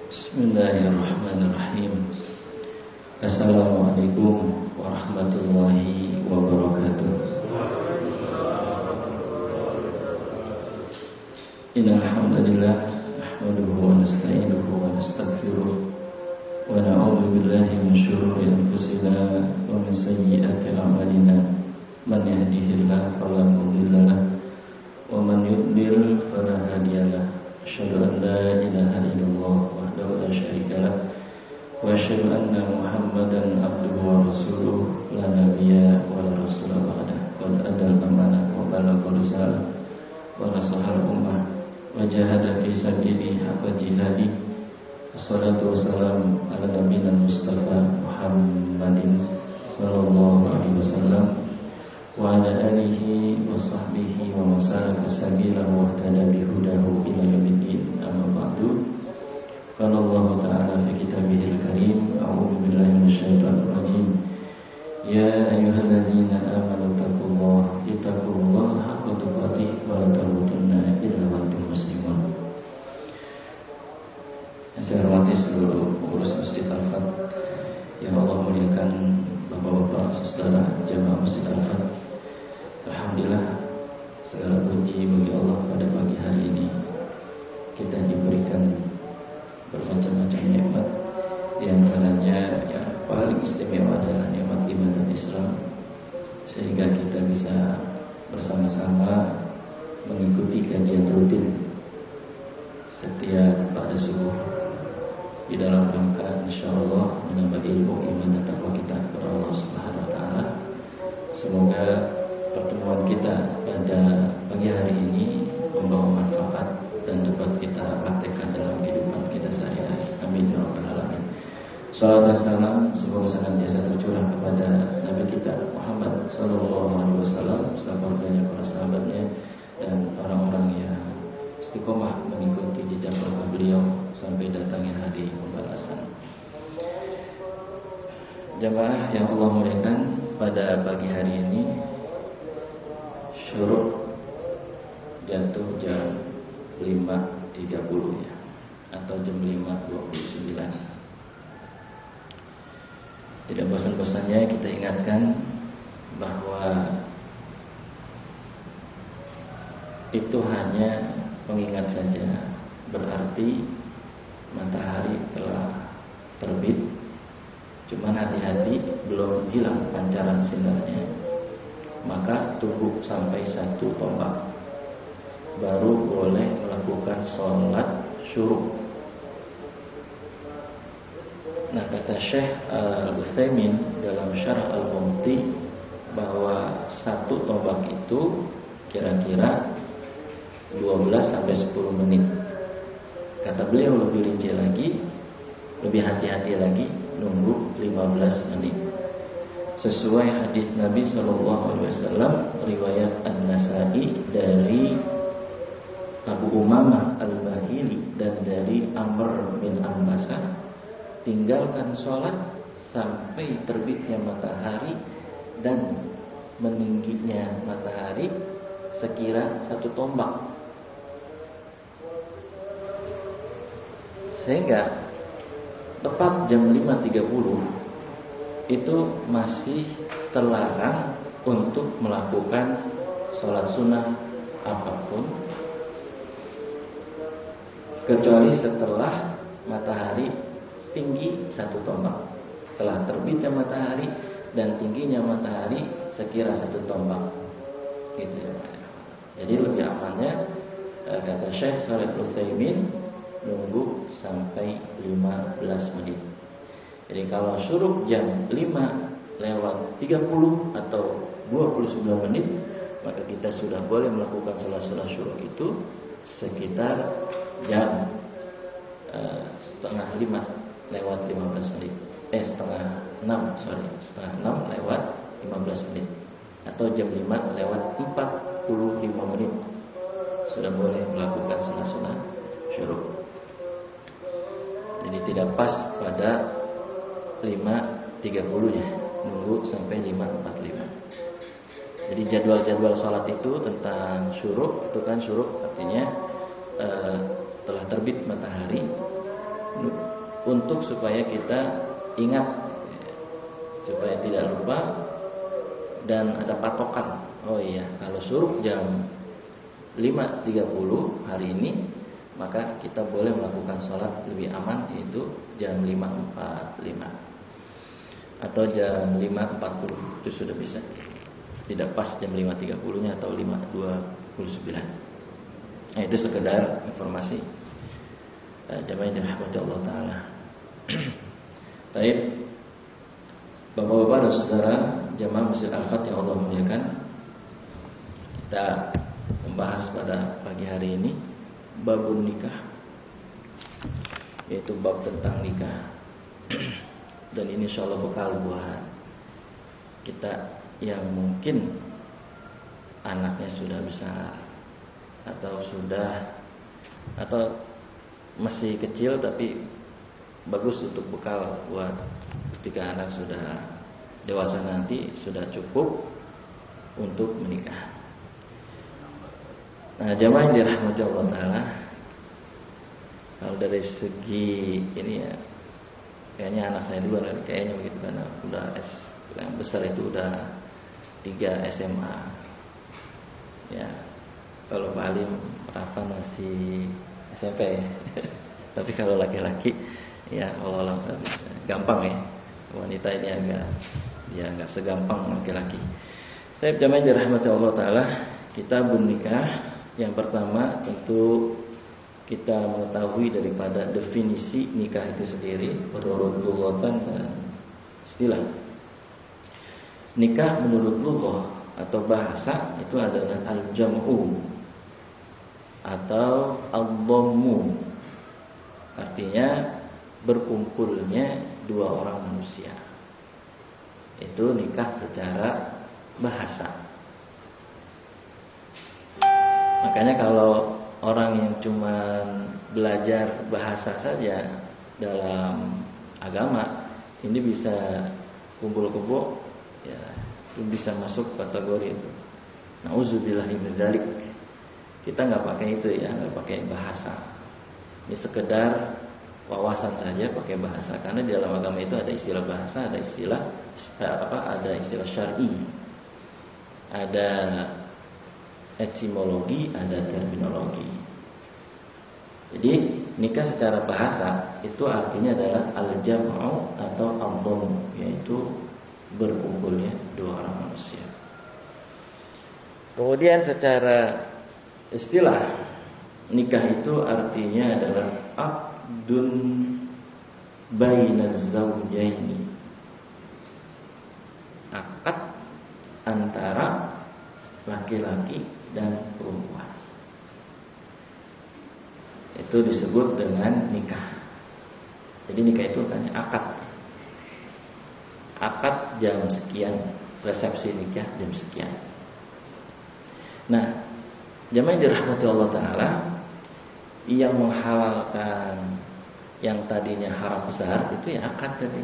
Bismillahirrahmanirrahim. Assalamualaikum warahmatullahi wabarakatuh. Innal hamdalillah nahmaduhu wa nasta'inuhu wa nastaghfiruh wa na'udzu billahi min shururi anfusina wa min sayyiati a'malina. Man yahdihillahu fala mudilla lahu wa man yudlil fala hadiya lahu. Asyhadu an la ilaha illallah wahdahu la syarika lahu wa asyhadu anna Muhammadan abduhu wa rasuluh la nabiyya wa la rasula ba'dahu. Qad adal amanah wa balaghal risalah wa nasahal ummah wa jahada fi sabilihi haqqa jihadi. Wassalatu wassalamu ala nabiyina Mustafa Muhammadin sallallahu alaihi wasallam wa ala alihi wa sahbihi wa man salaka sabilahu wa ihtada bihudahu ila yaumiddin. Amma ba'du. Qala Allah ta'ala fi kitabihil karim, a'udzu billahi minasyaitonir rajim. Ya ayyuhalladzina amanu taqullaha haqqa tuqatih wa la tamutunna illa wa antum muslimun. Yang saya hormati seluruh pengurus Masjid Al-Fat, yang Allah muliakan bapak-bapak, saudara jamaah Masjid Al-Fat. Alhamdulillah, segala puji bagi Allah pada pagi hari ini kita diberikan bermacam-macam nikmat. Di antaranya yang paling istimewa adalah nikmat iman dan Islam, sehingga kita bisa bersama-sama mengikuti kajian rutin setiap pada subuh di dalam rangka insyaallah menambah ilmu, iman dan takwa kita kepada Allah Subhanahu wa taala. Semoga pertemuan kita pada pagi hari ini membawa manfaat dan dapat kita praktekkan dalam kehidupan kita sehari-hari. Amin ya rabbal alamin. Salawat dan salam semoga senantiasa tercurah kepada Nabi kita Muhammad sallallahu alaihi wasallam, sahabatnya, para sahabatnya, dan orang-orang yang istiqomah mengikuti jejak langkah beliau sampai datangnya hari pembalasan. Jamaah yang Allah muliakan, pada pagi hari ini syuruk jatuh jam 5.30 ya, atau jam 5.29. Tidak bosan-bosannya kita ingatkan bahwa itu hanya pengingat saja, berarti matahari telah terbit. Cuman hati-hati belum hilang pancaran sinarnya, maka tunggu sampai 1 tombak baru boleh melakukan sholat syuruk. Nah, kata Syekh Al-Utsaimin dalam Syarah Al-Mumti bahwa 1 tombak itu kira-kira 12 sampai 10 menit. Kata beliau lebih rinci lagi, lebih hati-hati lagi, nunggu 15 menit. Sesuai hadis Nabi sallallahu alaihi wasallam riwayat An-Nasa'i dari Abu Umamah Al-Bahili dan dari Amr bin Ambasa, tinggalkan sholat sampai terbitnya matahari dan meningginya matahari sekira 1 tombak. Sehingga tepat jam 5.30 itu masih terlarang untuk melakukan sholat sunnah apapun, kecuali setelah matahari tinggi 1 tombak. Telah terbitnya matahari dan tingginya matahari sekira 1 tombak. Gitu ya. Jadi lebih amannya, kata Syekh Shalih Al-Utsaimin, nunggu sampai 15 menit. Jadi kalau syuruk jam 5:30 atau 29 menit, maka kita sudah boleh melakukan sholat syuruk itu sekitar jam setengah 5 lewat 15 menit. Setengah 6 lewat 15 menit. Atau jam 5 lewat 45 menit. Sudah boleh melakukan sholat syuruk. Jadi tidak pas pada 5.30 ya, nunggu sampai 5.45. Jadi jadwal-jadwal sholat itu tentang syuruk, itu kan syuruk artinya telah terbit matahari untuk supaya kita ingat, supaya tidak lupa dan ada patokan. Oh iya, kalau syuruk jam 5.30 hari ini, maka kita boleh melakukan sholat lebih aman, yaitu jam 5.45 atau jam 5.40, itu sudah bisa. Tidak pas jam 5.30-nya atau 5.29. Nah, itu sekedar informasi jamaah yang dirahmati Allah Ta'ala. Baik, Bapak-bapak dan saudara jamaah Masjid Al-Fat yang Allah muliakan, kita membahas pada pagi hari ini babun nikah, yaitu bab tentang nikah. Dan ini insyaallah bekal buat kita yang mungkin anaknya sudah besar atau masih kecil, tapi bagus untuk bekal buat ketika anak sudah dewasa nanti, sudah cukup untuk menikah. Nah, jamaah yang dirahmati Allah Ta'ala, kalau dari segi ini ya, kayaknya anak saya dulu kayaknya begitu, karena udah yang besar itu udah 3 SMA. Ya, kalau Pak Alim, Rafa masih SMP ya. Tapi kalau laki-laki ya Allah langsung gampang ya. Wanita ini agak segampang laki-laki. Tapi jamaah yang dirahmati Allah Ta'ala, kita bernikah. Yang pertama tentu kita mengetahui daripada definisi nikah itu sendiri menurut lughatan dan istilah. Nikah menurut lughah atau bahasa itu adalah al-jam'u atau al-dhammu. Artinya berkumpulnya 2 orang manusia. Itu nikah secara bahasa. Makanya kalau orang yang cuma belajar bahasa saja dalam agama, ini bisa kumpul-kumpul, ya itu bisa masuk kategori itu. Nauzubillahi min dzalik. Kita nggak pakai itu ya, nggak pakai bahasa. Ini sekedar wawasan saja pakai bahasa, karena di dalam agama itu ada istilah bahasa, ada istilah ada istilah syar'i, ada etimologi, ada terminologi. Jadi nikah secara bahasa itu artinya adalah al-jam'u atau al-dhammu, yaitu berkumpulnya 2 orang manusia. Kemudian secara istilah nikah itu artinya adalah aqdun bainaz zawjaini, akad antara laki-laki dan perempuan. Itu disebut dengan nikah. Jadi nikah itu kan akad. Akad jam sekian, resepsi nikah jam sekian. Nah, jamaah yang dirahmati Allah Ta'ala, yang menghalalkan yang tadinya haram besar itu ya akad tadi,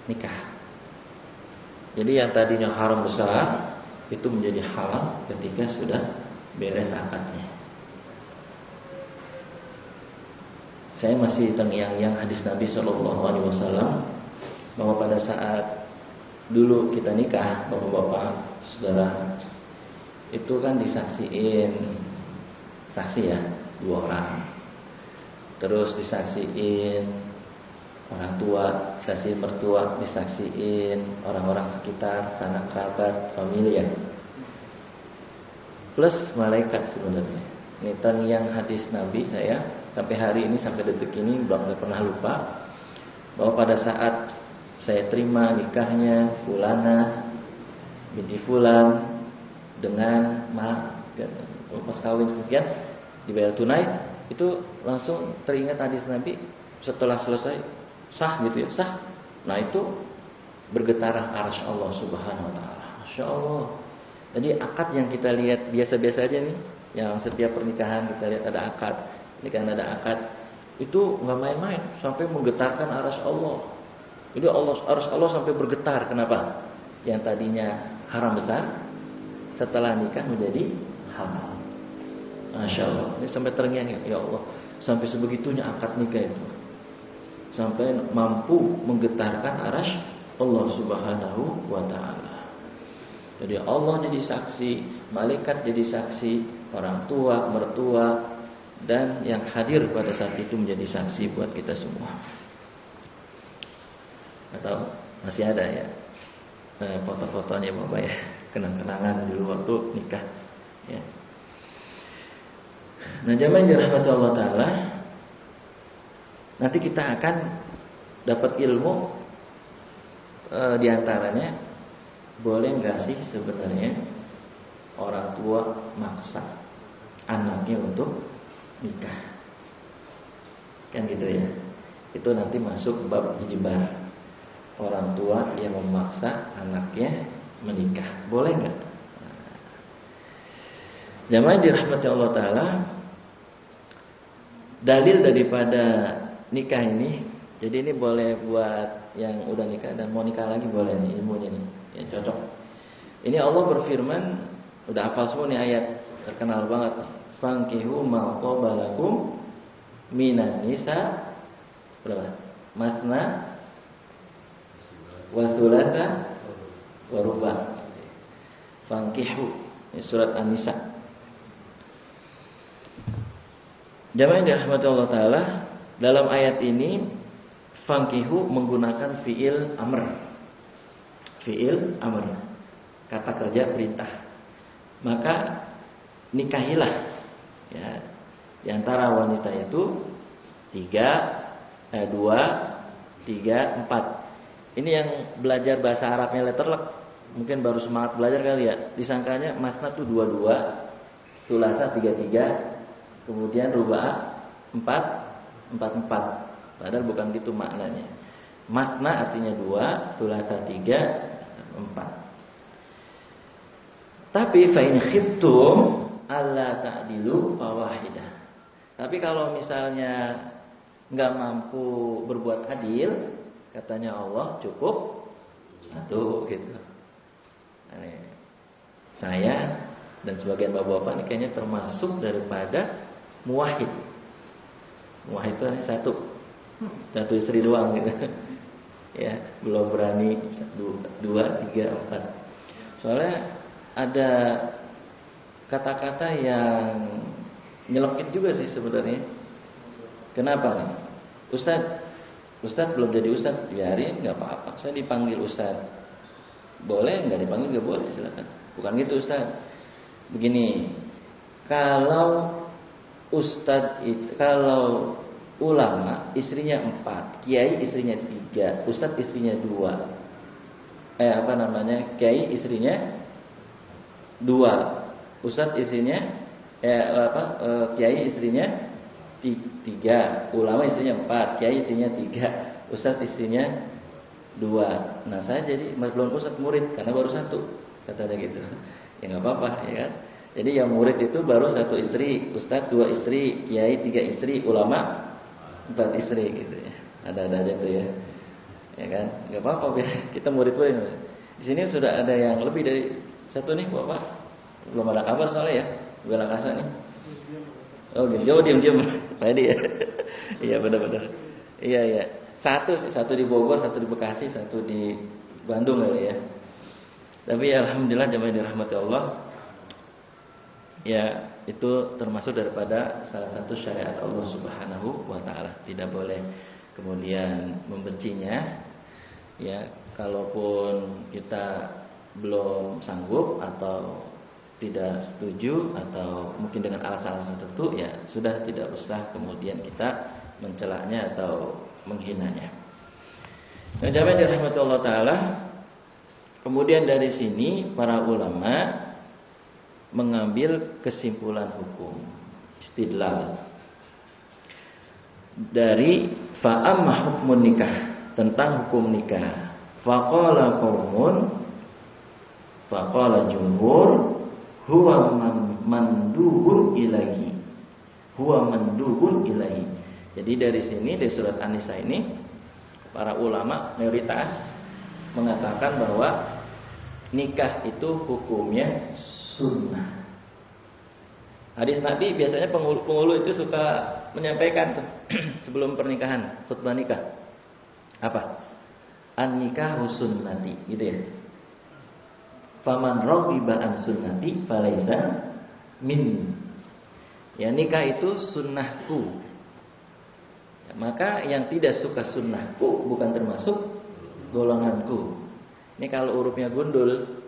nikah. Jadi yang tadinya haram besar itu menjadi halal ketika sudah beres akadnya. Saya masih terngiang-ngiang hadis Nabi SAW bahwa pada saat dulu kita nikah, bapak-bapak, saudara, itu kan disaksiin saksi ya 2 orang, terus disaksiin orang tua, saksi mertua, disaksiin orang-orang sekitar, sanak kerabat, familia, plus malaikat sebenarnya. Ini yang hadis Nabi saya sampai hari ini, sampai detik ini belum pernah lupa, bahwa pada saat saya terima nikahnya Fulana binti Fulan dengan pas kawin sekian dibayar tunai, itu langsung teringat hadis Nabi setelah selesai sah gitu ya, sah. Nah itu bergetarlah arsy Allah Subhanahu wa taala. Masya Allah. Jadi akad yang kita lihat biasa-biasa aja nih, yang setiap pernikahan kita lihat ada akad, nikahan ada akad, itu nggak main-main, sampai menggetarkan arsy Allah. Jadi arsy Allah sampai bergetar. Kenapa? Yang tadinya haram besar setelah nikah menjadi halal. Masya Allah. Ini sampai terngiang, ya Allah, sampai sebegitunya akad nikah itu, sampai mampu menggetarkan arasy Allah Subhanahu wa Ta'ala. Jadi Allah jadi saksi, malaikat jadi saksi, orang tua, mertua, dan yang hadir pada saat itu menjadi saksi buat kita semua. Atau masih ada ya foto-fotonya Bapak ya, kenang-kenangan dulu waktu nikah ya. Nah, jamaah yang dirahmati Allah Ta'ala, nanti kita akan dapat ilmu diantaranya, boleh nggak sih sebenarnya orang tua maksa anaknya untuk nikah, kan gitu ya. Itu nanti masuk bab ijbar, orang tua yang memaksa anaknya menikah, boleh nggak? Jamaah yang dirahmati Allah Ta'ala, dalil daripada nikah ini, jadi ini boleh buat yang udah nikah dan mau nikah lagi boleh nih ilmunya nih, ya cocok. Ini Allah berfirman, udah hafal semua nih ayat terkenal banget. Fankihu ma qaba lakum minan nisa, berapa? Masna wa thulatha wa ruba'. Fankihu, ini surat An-Nisa. Jamaah yang dirahmati Allah Ta'ala, dalam ayat ini fankihu menggunakan fi'il amr. Fi'il amr, kata kerja perintah. Maka nikahilah ya, di antara wanita itu 2, 3, 4. Ini yang belajar bahasa Arabnya letterlek, mungkin baru semangat belajar kali ya. Disangkanya masna tuh 2, thulatha 3, kemudian ruba' 4, 4. Padahal bukan gitu maknanya. Masna artinya 2, thulatha 3, 4. Tapi fa in khiftum alla ta'dilu fawahidah. Tapi kalau misalnya nggak mampu berbuat adil, katanya Allah cukup 1 gitu. Saya dan sebagian bapak-bapak ini kayaknya termasuk daripada muwahhid. Muwahhid itu hanya 1 istri doang gitu. Ya, belum berani 2, 3, 4. Soalnya ada kata-kata yang nyelekit juga sih sebenarnya. Kenapa nih? Ustadz belum jadi ustadz, biarin, nggak apa-apa. Saya dipanggil ustadz, boleh nggak dipanggil nggak boleh, silakan. Bukan gitu ustadz. Begini, kalau ustadz itu, kalau ulama istrinya 4, kiai istrinya 3, ustadz istrinya 2. Kiai istrinya 2, ustadz istrinya kiai istrinya 3, ulama istrinya 4, kiai istrinya 3, ustadz istrinya 2. Nah, saya jadi belum ustadz, murid karena baru 1, katanya gitu. Ya nggak apa-apa ya kan. Jadi yang murid itu baru 1 istri, ustadz 2 istri, kiai 3 istri, ulama 4 istri gitu ya. Ada aja tuh ya. Ya kan? Nggak apa-apa, biar kita murid-murid. Di sini sudah ada yang lebih dari 1 nih, Bapak. Belum ada kabar soalnya ya. Bela kasa nih. Oh, jauh diam-diam. Tadi ya. Iya, benar-benar. Iya. 1 di Bogor, 1 di Bekasi, 1 di Bandung ya. Tapi ya, alhamdulillah jamaah dirahmati Allah. Ya, itu termasuk daripada salah satu syariat Allah Subhanahu wa Ta'ala. Tidak boleh kemudian membencinya. Ya, kalaupun kita belum sanggup atau tidak setuju atau mungkin dengan alasan-alasan tertentu, ya sudah, tidak usah kemudian kita mencelaknya atau menghinanya. Nah, jamaah dirahmati Allah Ta'ala, kemudian dari sini para ulama mengambil kesimpulan hukum istidlal dari fa'amma hukmun nikah, tentang hukum nikah. Faqala jumhur huwa mandubun ilahi. Jadi dari sini, dari surat An-Nisa ini, para ulama mayoritas mengatakan bahwa nikah itu hukumnya sunnah. Hadis Nabi biasanya penghulu itu suka menyampaikan tuh sebelum pernikahan, khutbah nikah. Apa? An-nikahu sunnati, gitu ya. Faman raghiba an sunnati falaisa minni. Ya, nikah itu sunnahku. Ya, maka yang tidak suka sunnahku bukan termasuk golonganku. Ini kalau hurufnya gundul,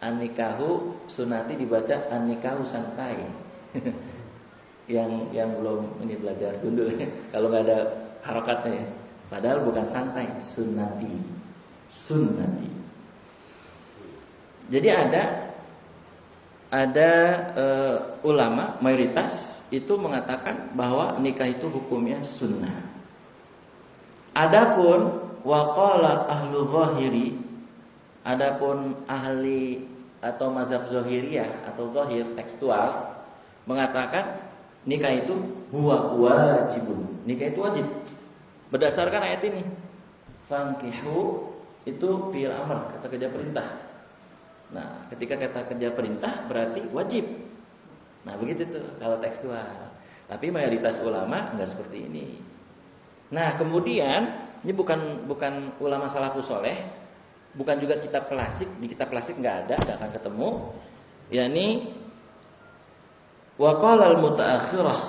an-nikahu sunnati dibaca an-nikahu santai. yang belum ini belajar gundul kalau nggak ada harokatnya, padahal bukan santai, sunnati. Jadi ada ulama mayoritas itu mengatakan bahwa nikah itu hukumnya sunnah. Adapun waqala ahlu zahiri, adapun ahli atau mazhab zahiriyah atau zahir tekstual mengatakan nikah itu huwa wajibun. Nikah itu wajib. Berdasarkan ayat ini. Fankihu itu fi'il amr, kata kerja perintah. Nah, ketika kata kerja perintah berarti wajib. Nah, begitu tuh kalau tekstual. Tapi mayoritas ulama enggak seperti ini. Nah, kemudian ini bukan ulama salafus saleh, bukan juga kitab klasik. Di kitab klasik enggak akan ketemu. Yakni wa qala al-mutaakhirah,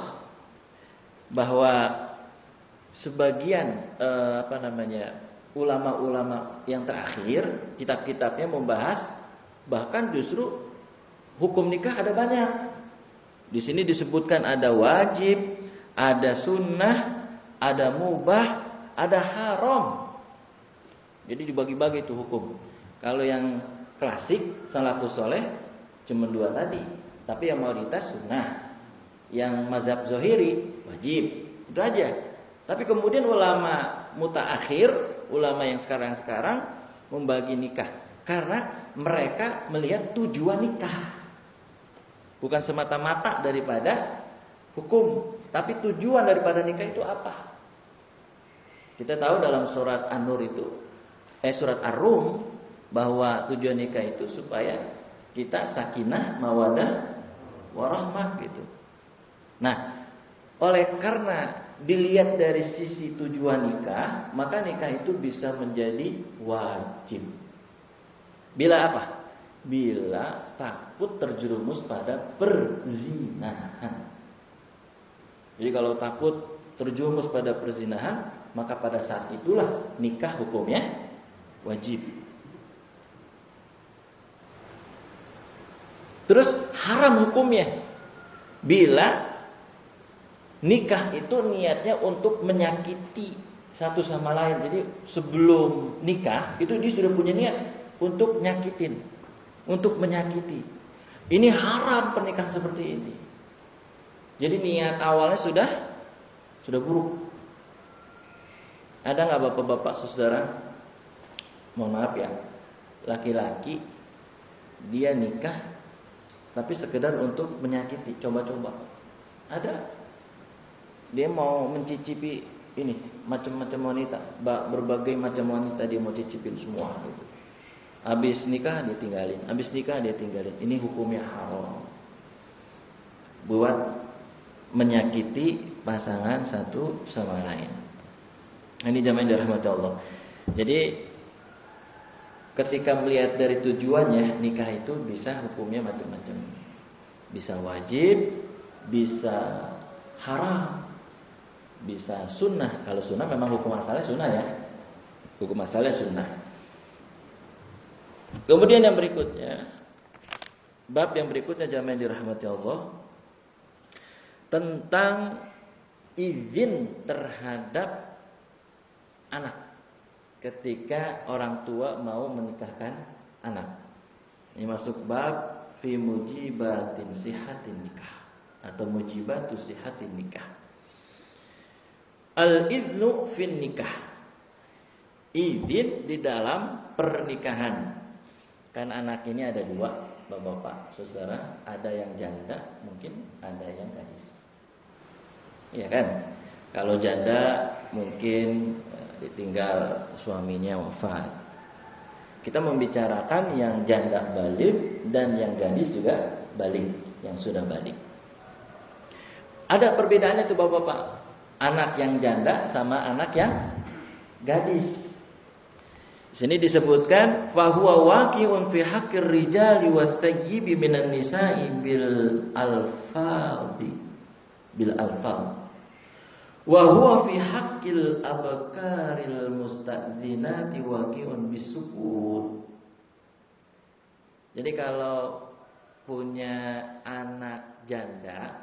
bahwa sebagian ulama-ulama yang terakhir kitab-kitabnya membahas bahkan justru hukum nikah ada banyak. Di sini disebutkan ada wajib, ada sunnah, ada mubah, ada haram. Jadi dibagi-bagi itu hukum. Kalau yang klasik salafus saleh cuma 2 tadi. Tapi yang mayoritas sunnah, yang mazhab zahiri wajib, itu aja. Tapi kemudian ulama mutaakhir, ulama yang sekarang membagi nikah karena mereka melihat tujuan nikah, bukan semata-mata daripada hukum, tapi tujuan daripada nikah itu apa? Kita tahu dalam surat An-Nur itu, surat Ar-Rum, bahwa tujuan nikah itu supaya kita sakinah, mawadah, warahmah gitu. Nah, oleh karena dilihat dari sisi tujuan nikah, maka nikah itu bisa menjadi wajib. Bila apa? Bila takut terjerumus pada perzinahan. Jadi kalau takut terjerumus pada perzinahan, maka pada saat itulah nikah hukumnya wajib. Terus haram hukumnya bila nikah itu niatnya untuk menyakiti satu sama lain. Jadi sebelum nikah itu dia sudah punya niat untuk nyakitin, untuk menyakiti. Ini haram pernikahan seperti ini. Jadi niat awalnya sudah buruk. Ada nggak bapak-bapak saudara? Mohon maaf ya, laki-laki dia nikah tapi sekedar untuk menyakiti, coba-coba. Ada. Dia mau mencicipi ini macam-macam wanita, berbagai macam wanita dia mau cicipin semua gitu. Habis nikah dia tinggalin, Ini hukumnya haram. Buat menyakiti pasangan satu sama lain. Ini jamaah dirahmati Allah. Jadi ketika melihat dari tujuannya, nikah itu bisa hukumnya macam-macam. Bisa wajib, bisa haram, bisa sunnah. Kalau sunnah memang hukum asalnya sunnah ya. Hukum asalnya sunnah. Kemudian yang berikutnya, bab yang berikutnya jamaah yang dirahmati Allah, tentang izin terhadap anak ketika orang tua mau menikahkan anak. Ini masuk bab fi mujibatin sihatin nikah atau mujibatu sihatin nikah. Al-iznu fin nikah. Izin di dalam pernikahan. Kan anak ini ada 2, bapak-bapak, saudara, ada yang janda, mungkin ada yang gadis. Iya kan? Kalau janda mungkin ditinggal suaminya wafat. Kita membicarakan yang janda balik dan yang gadis juga balik, yang sudah balik. Ada perbedaannya tuh Bapak-bapak. Anak yang janda sama anak yang gadis. Di sini disebutkan fahuwa waqi'un fi haqqir rijali was-sayyibi minan nisa'i bil alfal. Wa huwa fi haqqil abkaril musta'dzinati waqi'un bisukut. Jadi kalau punya anak janda,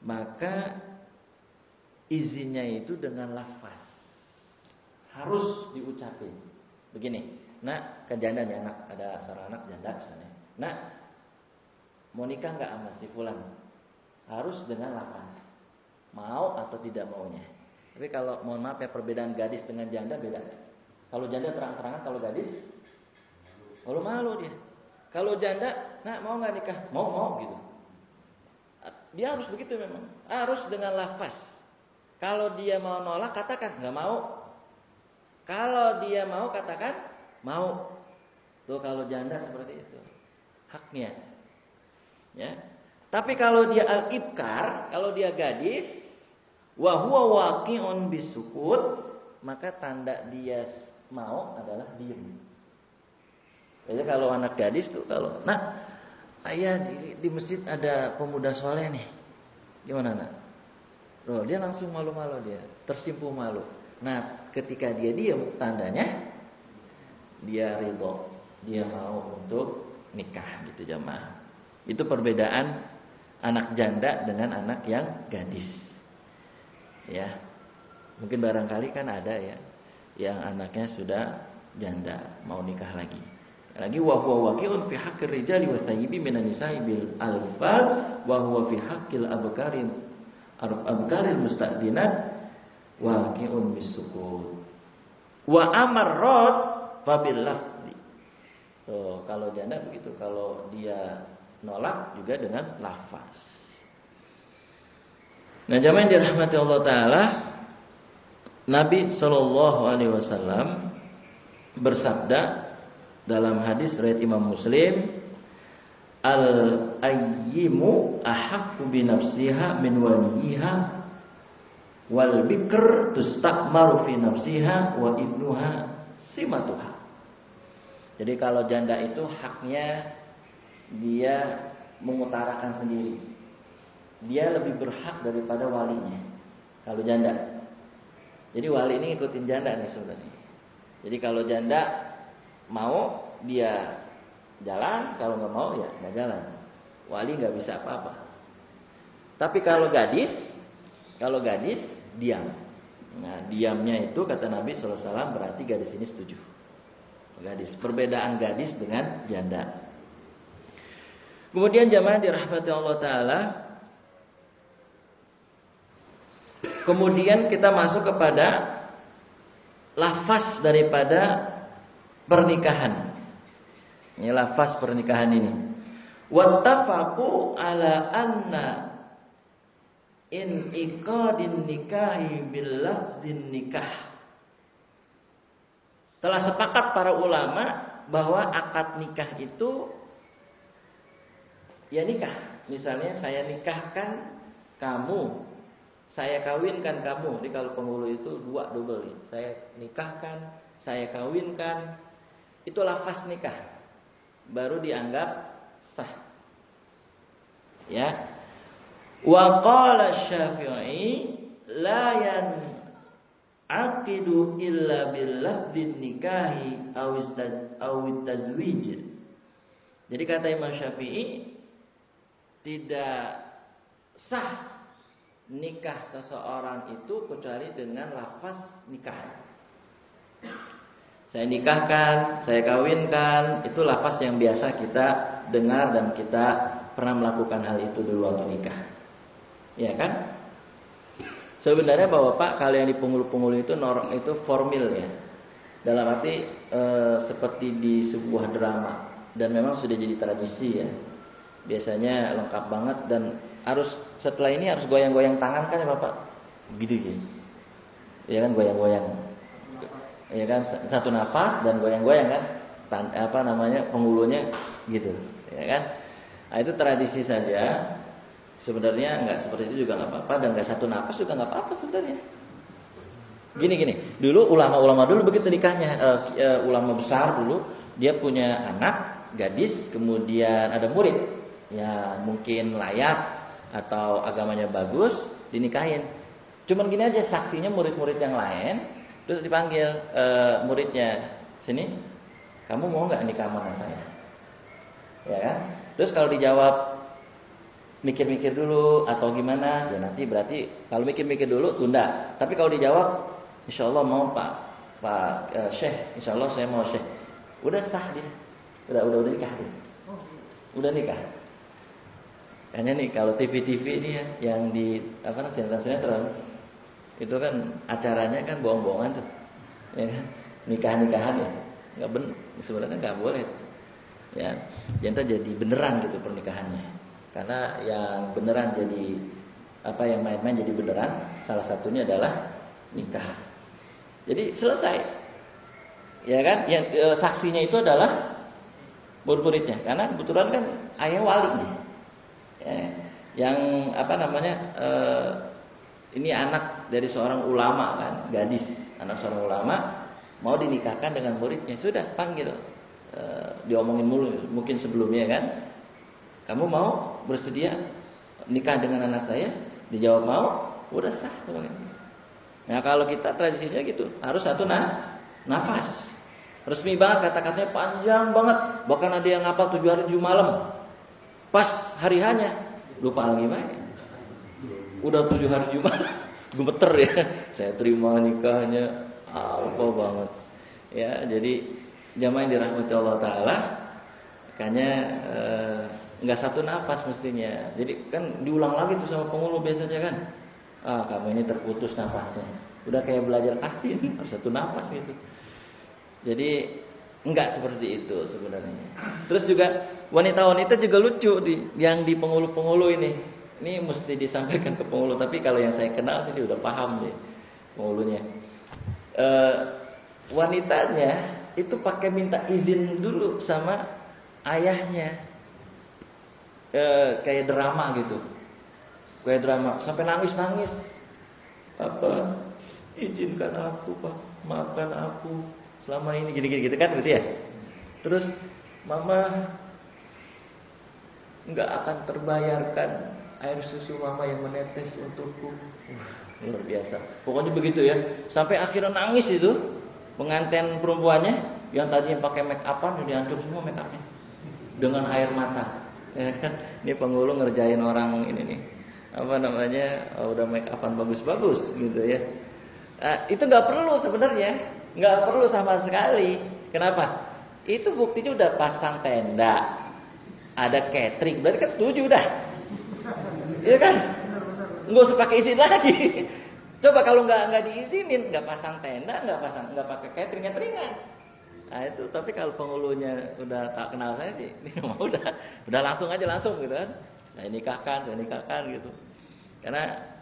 maka izinnya itu dengan lafaz. Harus diucapin. Begini, nak, ke janda nih anak, ada seorang anak janda misalnya. Nak, mau nikah nggak sama si fulan? Harus dengan lafaz. Mau atau tidak maunya. Tapi kalau mohon maaf ya, perbedaan gadis dengan janda beda. Kalau janda terang-terangan, kalau gadis malu dia. Kalau janda, nak mau nggak nikah? Mau gitu. Dia harus begitu memang. Harus dengan lafaz. Kalau dia mau nolak, katakan nggak mau. Kalau dia mau, katakan mau. Tuh kalau janda seperti itu, haknya. Ya. Tapi kalau dia al-ibkar, kalau dia gadis, wa huwa waqi'un bisukut, maka tanda dia mau adalah diam. Jadi kalau anak gadis tuh kalau, nah, ayah di masjid ada pemuda soleh nih, gimana nak? Loh, dia langsung malu-malu dia, tersimpu malu. Nah, ketika dia diam, tandanya dia ridho, dia mau untuk nikah gitu jamaah. Itu perbedaan anak janda dengan anak yang gadis. Ya, mungkin barangkali kan ada ya, yang anaknya sudah janda mau nikah lagi. Lagi wa huwa waqi'un fi haqqir rijali was-sayyibi minan nisa'i bil alfal wa huwa fi haqqil abkaril musta'dzinat waqi'un bisukut. Wa amarrat fabil lafzi. Tuh, kalau janda begitu, kalau dia nolak juga dengan lafaz. Nah, jamaah yang dirahmati Allah taala, Nabi sallallahu alaihi wasallam bersabda dalam hadis riwayat Imam Muslim, al-ayyimu ahaqqu bi nafsiha min waliha wal bikr tusta'maru fi nafsiha wa ibnuha simatuha. Jadi kalau janda itu haknya dia mengutarakan sendiri. Dia lebih berhak daripada walinya. Kalau janda. Jadi wali ini ikutin janda nih sebenarnya. Jadi kalau janda mau dia jalan, kalau nggak mau ya nggak jalan. Wali nggak bisa apa-apa. Tapi kalau gadis diam. Nah, diamnya itu kata Nabi SAW berarti gadis ini setuju. Gadis, perbedaan gadis dengan janda. Kemudian jamaah dirahmati Allah taala, kemudian kita masuk kepada lafaz daripada pernikahan. Ini lafaz pernikahan ini. Wattafaqu ala anna in iqadin nikahi bil lafzin nikah. Telah sepakat para ulama bahwa akad nikah itu ya nikah. Misalnya saya nikahkan kamu, saya kawinkan kamu. Jadi kalau penghulu itu dua double. Saya nikahkan, saya kawinkan. Itu lafaz nikah. Baru dianggap sah. Ya. Wa qala Syafi'i la yan'aqidu illa bil lafdin nikahi aw tazwij. Jadi kata Imam Syafi'i, tidak sah nikah seseorang itu kecuali dengan lafaz nikah. Saya nikahkan, saya kawinkan, itu lafaz yang biasa kita dengar dan kita pernah melakukan hal itu dulu waktu nikah. Ya kan? Sebenarnya Bapak, kalau yang di penghulu-penghulu itu formil ya. Dalam arti seperti di sebuah drama, dan memang sudah jadi tradisi ya. Biasanya lengkap banget dan harus setelah ini harus goyang-goyang tangan kan ya Bapak? Gitu. Ya kan, goyang-goyang. Ya kan, satu nafas dan goyang-goyang kan, penghulunya gitu, ya kan. Nah, itu tradisi saja. Sebenarnya nggak seperti itu juga nggak apa-apa, dan nggak satu nafas juga nggak apa-apa sebenarnya. Gini, dulu ulama-ulama dulu begitu nikahnya, ulama besar dulu, dia punya anak, gadis, kemudian ada murid, ya mungkin layak atau agamanya bagus, dinikahin. Cuman gini aja, saksinya murid-murid yang lain, terus dipanggil muridnya, sini, kamu mau nggak nikah sama anak saya? Ya kan? Terus kalau dijawab mikir-mikir dulu atau gimana, ya nanti berarti kalau mikir-mikir dulu tunda. Tapi kalau dijawab, insya Allah mau Pak Syekh, insya Allah saya mau Syekh. Udah sah dia, udah nikah dia, udah nikah. Kayaknya nih kalau TV-TV ini ya, yang di sinetron itu kan acaranya kan bohong-bohongan tuh, ya kan? Nikah-nikahan ya, nggak benar, sebenarnya nggak boleh. Ya, jangan jadi beneran gitu pernikahannya. Karena yang beneran jadi yang main-main jadi beneran, salah satunya adalah nikah. Jadi selesai, ya kan? Yang saksinya itu adalah murid-muridnya, karena kebetulan kan ayah wali nih. Ya, yang ini anak dari seorang ulama kan, gadis, anak seorang ulama mau dinikahkan dengan muridnya, sudah panggil, diomongin mulu mungkin sebelumnya kan, kamu mau bersedia nikah dengan anak saya? Dijawab mau, udah sah. Nah kalau kita tradisinya gitu, harus satu nafas, resmi banget, kata-katanya panjang banget, bahkan ada yang ngapal 7 hari 7 malam. Pas hari hanya lupa lagi baik. Udah 7 hari 7 malam, gemeter ya. Saya terima nikahnya, apa banget. Ya, jadi jamaah yang dirahmati Allah Taala, makanya nggak satu nafas mestinya. Jadi kan diulang lagi tuh sama penghulu biasanya kan. Kamu ini terputus nafasnya. Udah kayak belajar asin, harus satu nafas gitu. Jadi enggak seperti itu sebenarnya. Terus juga wanita-wanita juga lucu yang di penghulu-penghulu ini. Ini mesti disampaikan ke penghulu, tapi kalau yang saya kenal sih dia udah paham deh penghulunya. Wanitanya itu pakai minta izin dulu sama ayahnya. Kayak drama gitu. Kayak drama sampai nangis-nangis. Izinkan aku, Pak. Maafkan aku. Selama ini gini-gini gitu kan gitu ya. Terus mama nggak akan terbayarkan air susu mama yang menetes untukku. Luar biasa. Pokoknya begitu ya. Sampai akhirnya nangis itu pengantin perempuannya yang tadinya pakai make upan udah hancur semua make upnya dengan air mata. Ya kan? Ini penghulu ngerjain orang ini nih. Udah make upan bagus-bagus gitu ya. Itu nggak perlu sebenarnya. Nggak perlu sama sekali. Kenapa? Itu buktinya udah pasang tenda, ada catering, berarti kan setuju dah. Iya kan? Nggak usah pakai izin lagi. Coba kalau nggak diizinin, nggak pasang tenda, nggak pakai cateringan. Nah itu. Tapi kalau penghulunya udah tak kenal saya sih, ini udah langsung gitu kan. Saya nikahkan gitu. Karena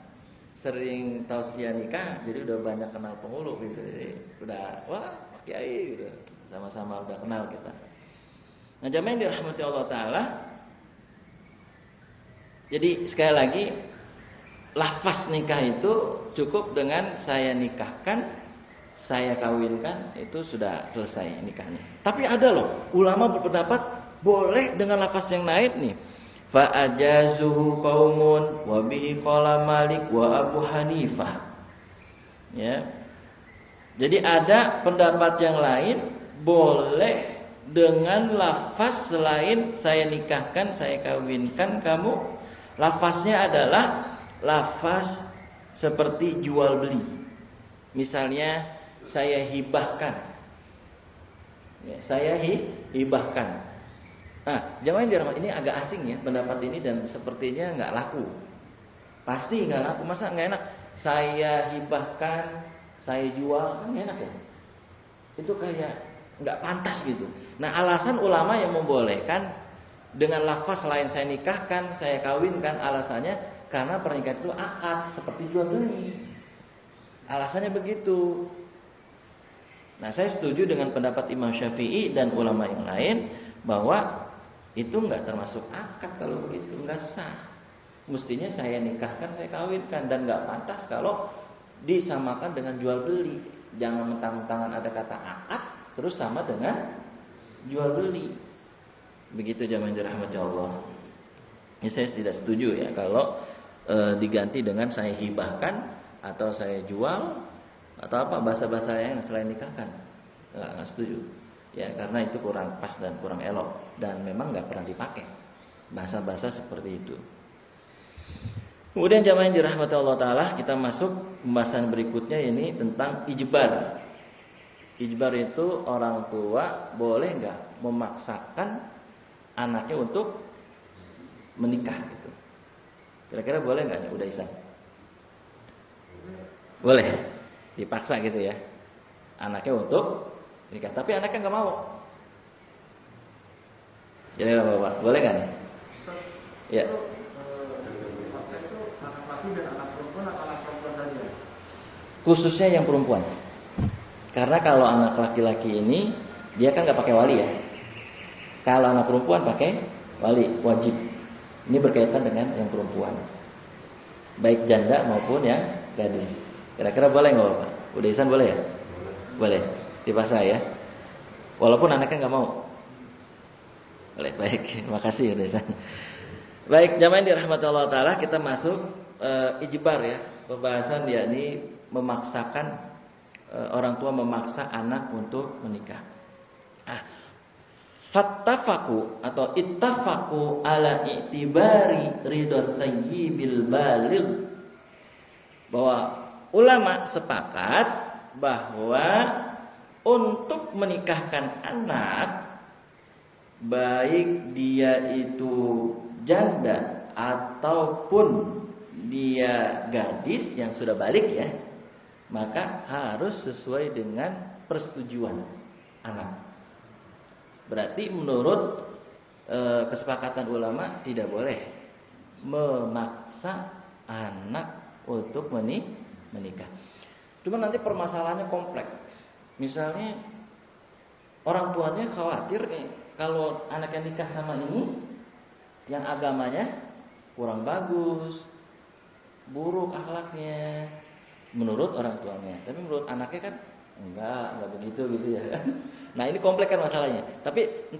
sering tausiah nikah, jadi udah banyak kenal penghulu gitu. Jadi udah Pak Kiai gitu. Sama-sama udah kenal kita. Nah, jamaah yang dirahmati Allah Taala. Jadi sekali lagi, lafaz nikah itu cukup dengan saya nikahkan, saya kawinkan, itu sudah selesai nikahnya. Tapi ada loh, ulama berpendapat boleh dengan lafaz yang lain nih. Fa ajazuhu qaumun wa bihi qala Malik wa Abu Hanifah. Ya. Jadi ada pendapat yang lain boleh dengan lafaz selain saya nikahkan, saya kawinkan kamu. Lafaznya adalah lafaz seperti jual beli. Misalnya saya hibahkan. Ya, saya hibahkan. Nah, jamaah yang dirahmati, ini agak asing ya pendapat ini dan sepertinya nggak laku. Pasti nggak laku. Masa nggak enak? Saya hibahkan, saya jual, kan nggak enak ya? Itu kayak nggak pantas gitu. Nah, alasan ulama yang membolehkan dengan lafaz lain saya nikahkan, saya kawinkan, alasannya karena pernikahan itu akad seperti jual beli. Alasannya begitu. Nah, saya setuju dengan pendapat Imam Syafi'i dan ulama yang lain bahwa itu nggak termasuk akad kalau begitu, nggak sah. mestinya saya nikahkan, saya kawinkan, dan nggak pantas kalau disamakan dengan jual beli. Jangan mentang-mentangan ada kata akad terus sama dengan jual beli. Begitu jamaah dirahmati Allah. Ini saya tidak setuju ya kalau diganti dengan saya hibahkan atau saya jual atau apa bahasa-bahasa yang selain nikahkan. Nggak setuju. Ya karena itu kurang pas dan kurang elok dan memang nggak pernah dipakai bahasa-bahasa seperti itu. Kemudian jamaah yang dirahmati Allah Ta'ala, kita masuk pembahasan berikutnya ini tentang ijbar. Ijbar itu orang tua boleh nggak memaksakan anaknya untuk menikah gitu. Kira-kira boleh nggak udah Isan? Boleh, dipaksa gitu ya. Anaknya untuk menikah, tapi anaknya nggak mau. Jadi Bapak, boleh kan? Ya. Khususnya yang perempuan. Karena kalau anak laki-laki ini dia kan nggak pakai wali ya. Kalau anak perempuan pakai wali wajib. Ini berkaitan dengan yang perempuan. Baik janda maupun yang gadis. Kira-kira boleh nggak Bapak? Udah Isan boleh ya? Boleh. Dipaksa ya. Walaupun anaknya nggak mau. Boleh. Baik. Terima kasih udah Isan. Baik, jamaah yang dirahmati Allah Ta'ala, kita masuk ijbar ya. Pembahasan yakni memaksakan orang tua memaksa anak untuk menikah. Fattafaku atau ittafaku ala i'tibari ridho sayyibil baligh, bahwa ulama sepakat bahwa untuk menikahkan anak, baik dia itu janda ataupun dia gadis yang sudah balik ya, maka harus sesuai dengan persetujuan anak. Berarti menurut kesepakatan ulama tidak boleh memaksa anak untuk menikah. Cuma nanti permasalahannya kompleks. Misalnya orang tuanya khawatir nih kalau anaknya nikah sama ini yang agamanya kurang bagus, buruk akhlaknya menurut orang tuanya. Tapi menurut anaknya kan enggak begitu gitu ya. Nah ini kompleks kan masalahnya. Tapi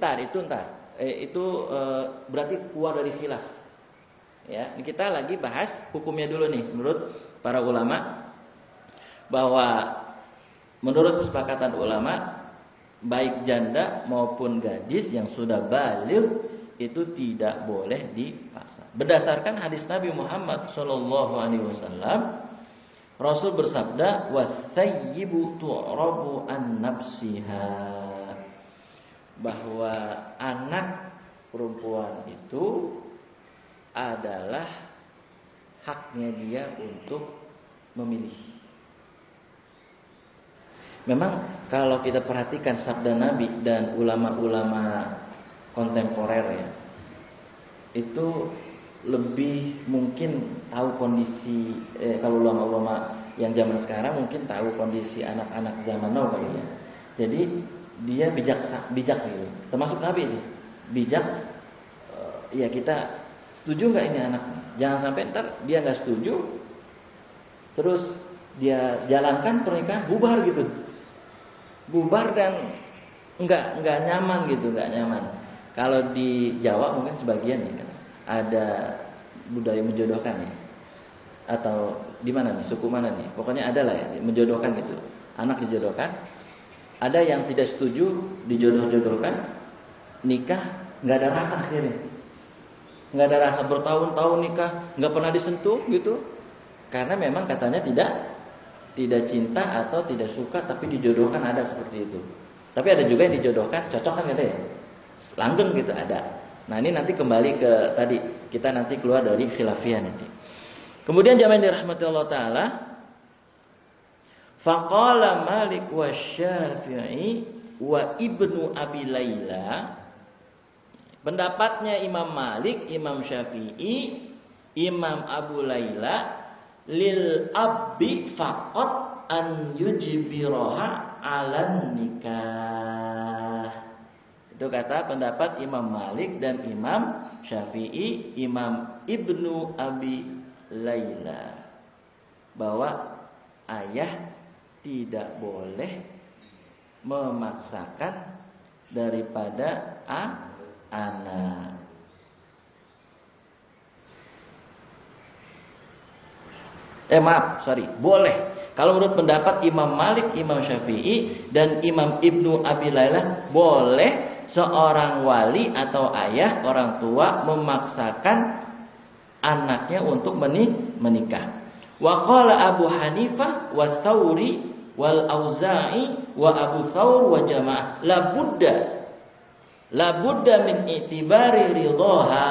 itu berarti keluar dari khilaf. Ya, kita lagi bahas hukumnya dulu nih. Menurut para ulama, bahwa menurut kesepakatan ulama, baik janda maupun gadis yang sudah baligh itu tidak boleh dipaksa. Berdasarkan hadis Nabi Muhammad SAW, Rasul bersabda, "Wathayyibu tu'rabu an nafsiha", bahwa anak perempuan itu adalah haknya dia untuk memilih. Memang kalau kita perhatikan sabda Nabi dan ulama-ulama kontemporer ya, itu lebih mungkin tahu kondisi kalau ulama-ulama yang zaman sekarang mungkin tahu kondisi anak-anak zaman now kali ya. Jadi dia bijak gitu. Termasuk Nabi ini bijak. Ya kita setuju nggak ini anak? Jangan sampai ntar dia nggak setuju, terus dia jalankan pernikahan bubar gitu, bubar dan nggak nyaman gitu, nggak nyaman. Kalau di Jawa mungkin sebagian ya kan ada budaya menjodohkan ya, atau di mana nih, suku mana nih, pokoknya ada lah ya menjodohkan gitu, anak dijodohkan. Ada yang tidak setuju dijodoh-jodohkan, nikah nggak ada rasa akhirnya, nggak ada rasa, bertahun-tahun nikah nggak pernah disentuh gitu, karena memang katanya tidak cinta atau tidak suka, tapi dijodohkan, ada seperti itu. Tapi ada juga yang dijodohkan cocok kan ada ya, langgeng gitu ada. Nah ini nanti kembali ke tadi, kita nanti keluar dari khilafiyah nanti. Kemudian jamaah yang dirahmati Allah Ta'ala, faqala Malik wa Syafi'i wa Ibnu Abi Layla, pendapatnya Imam Malik, Imam Syafi'i, Imam Abu Layla, lil abbi faqat an yujbiraha 'alan nikah. Itu kata pendapat Imam Malik dan Imam Syafi'i, Imam Ibnu Abi Laila, bahwa ayah tidak boleh memaksakan daripada anak. Boleh. Kalau menurut pendapat Imam Malik, Imam Syafi'i, dan Imam Ibnu Abi Laila, boleh seorang wali atau ayah, orang tua memaksakan anaknya untuk menikah. Wa qala Abu Hanifah wa Tsauri wal Auza'i wa Abu Tsaur wa jamaah la budda min i'tibari ridhaha.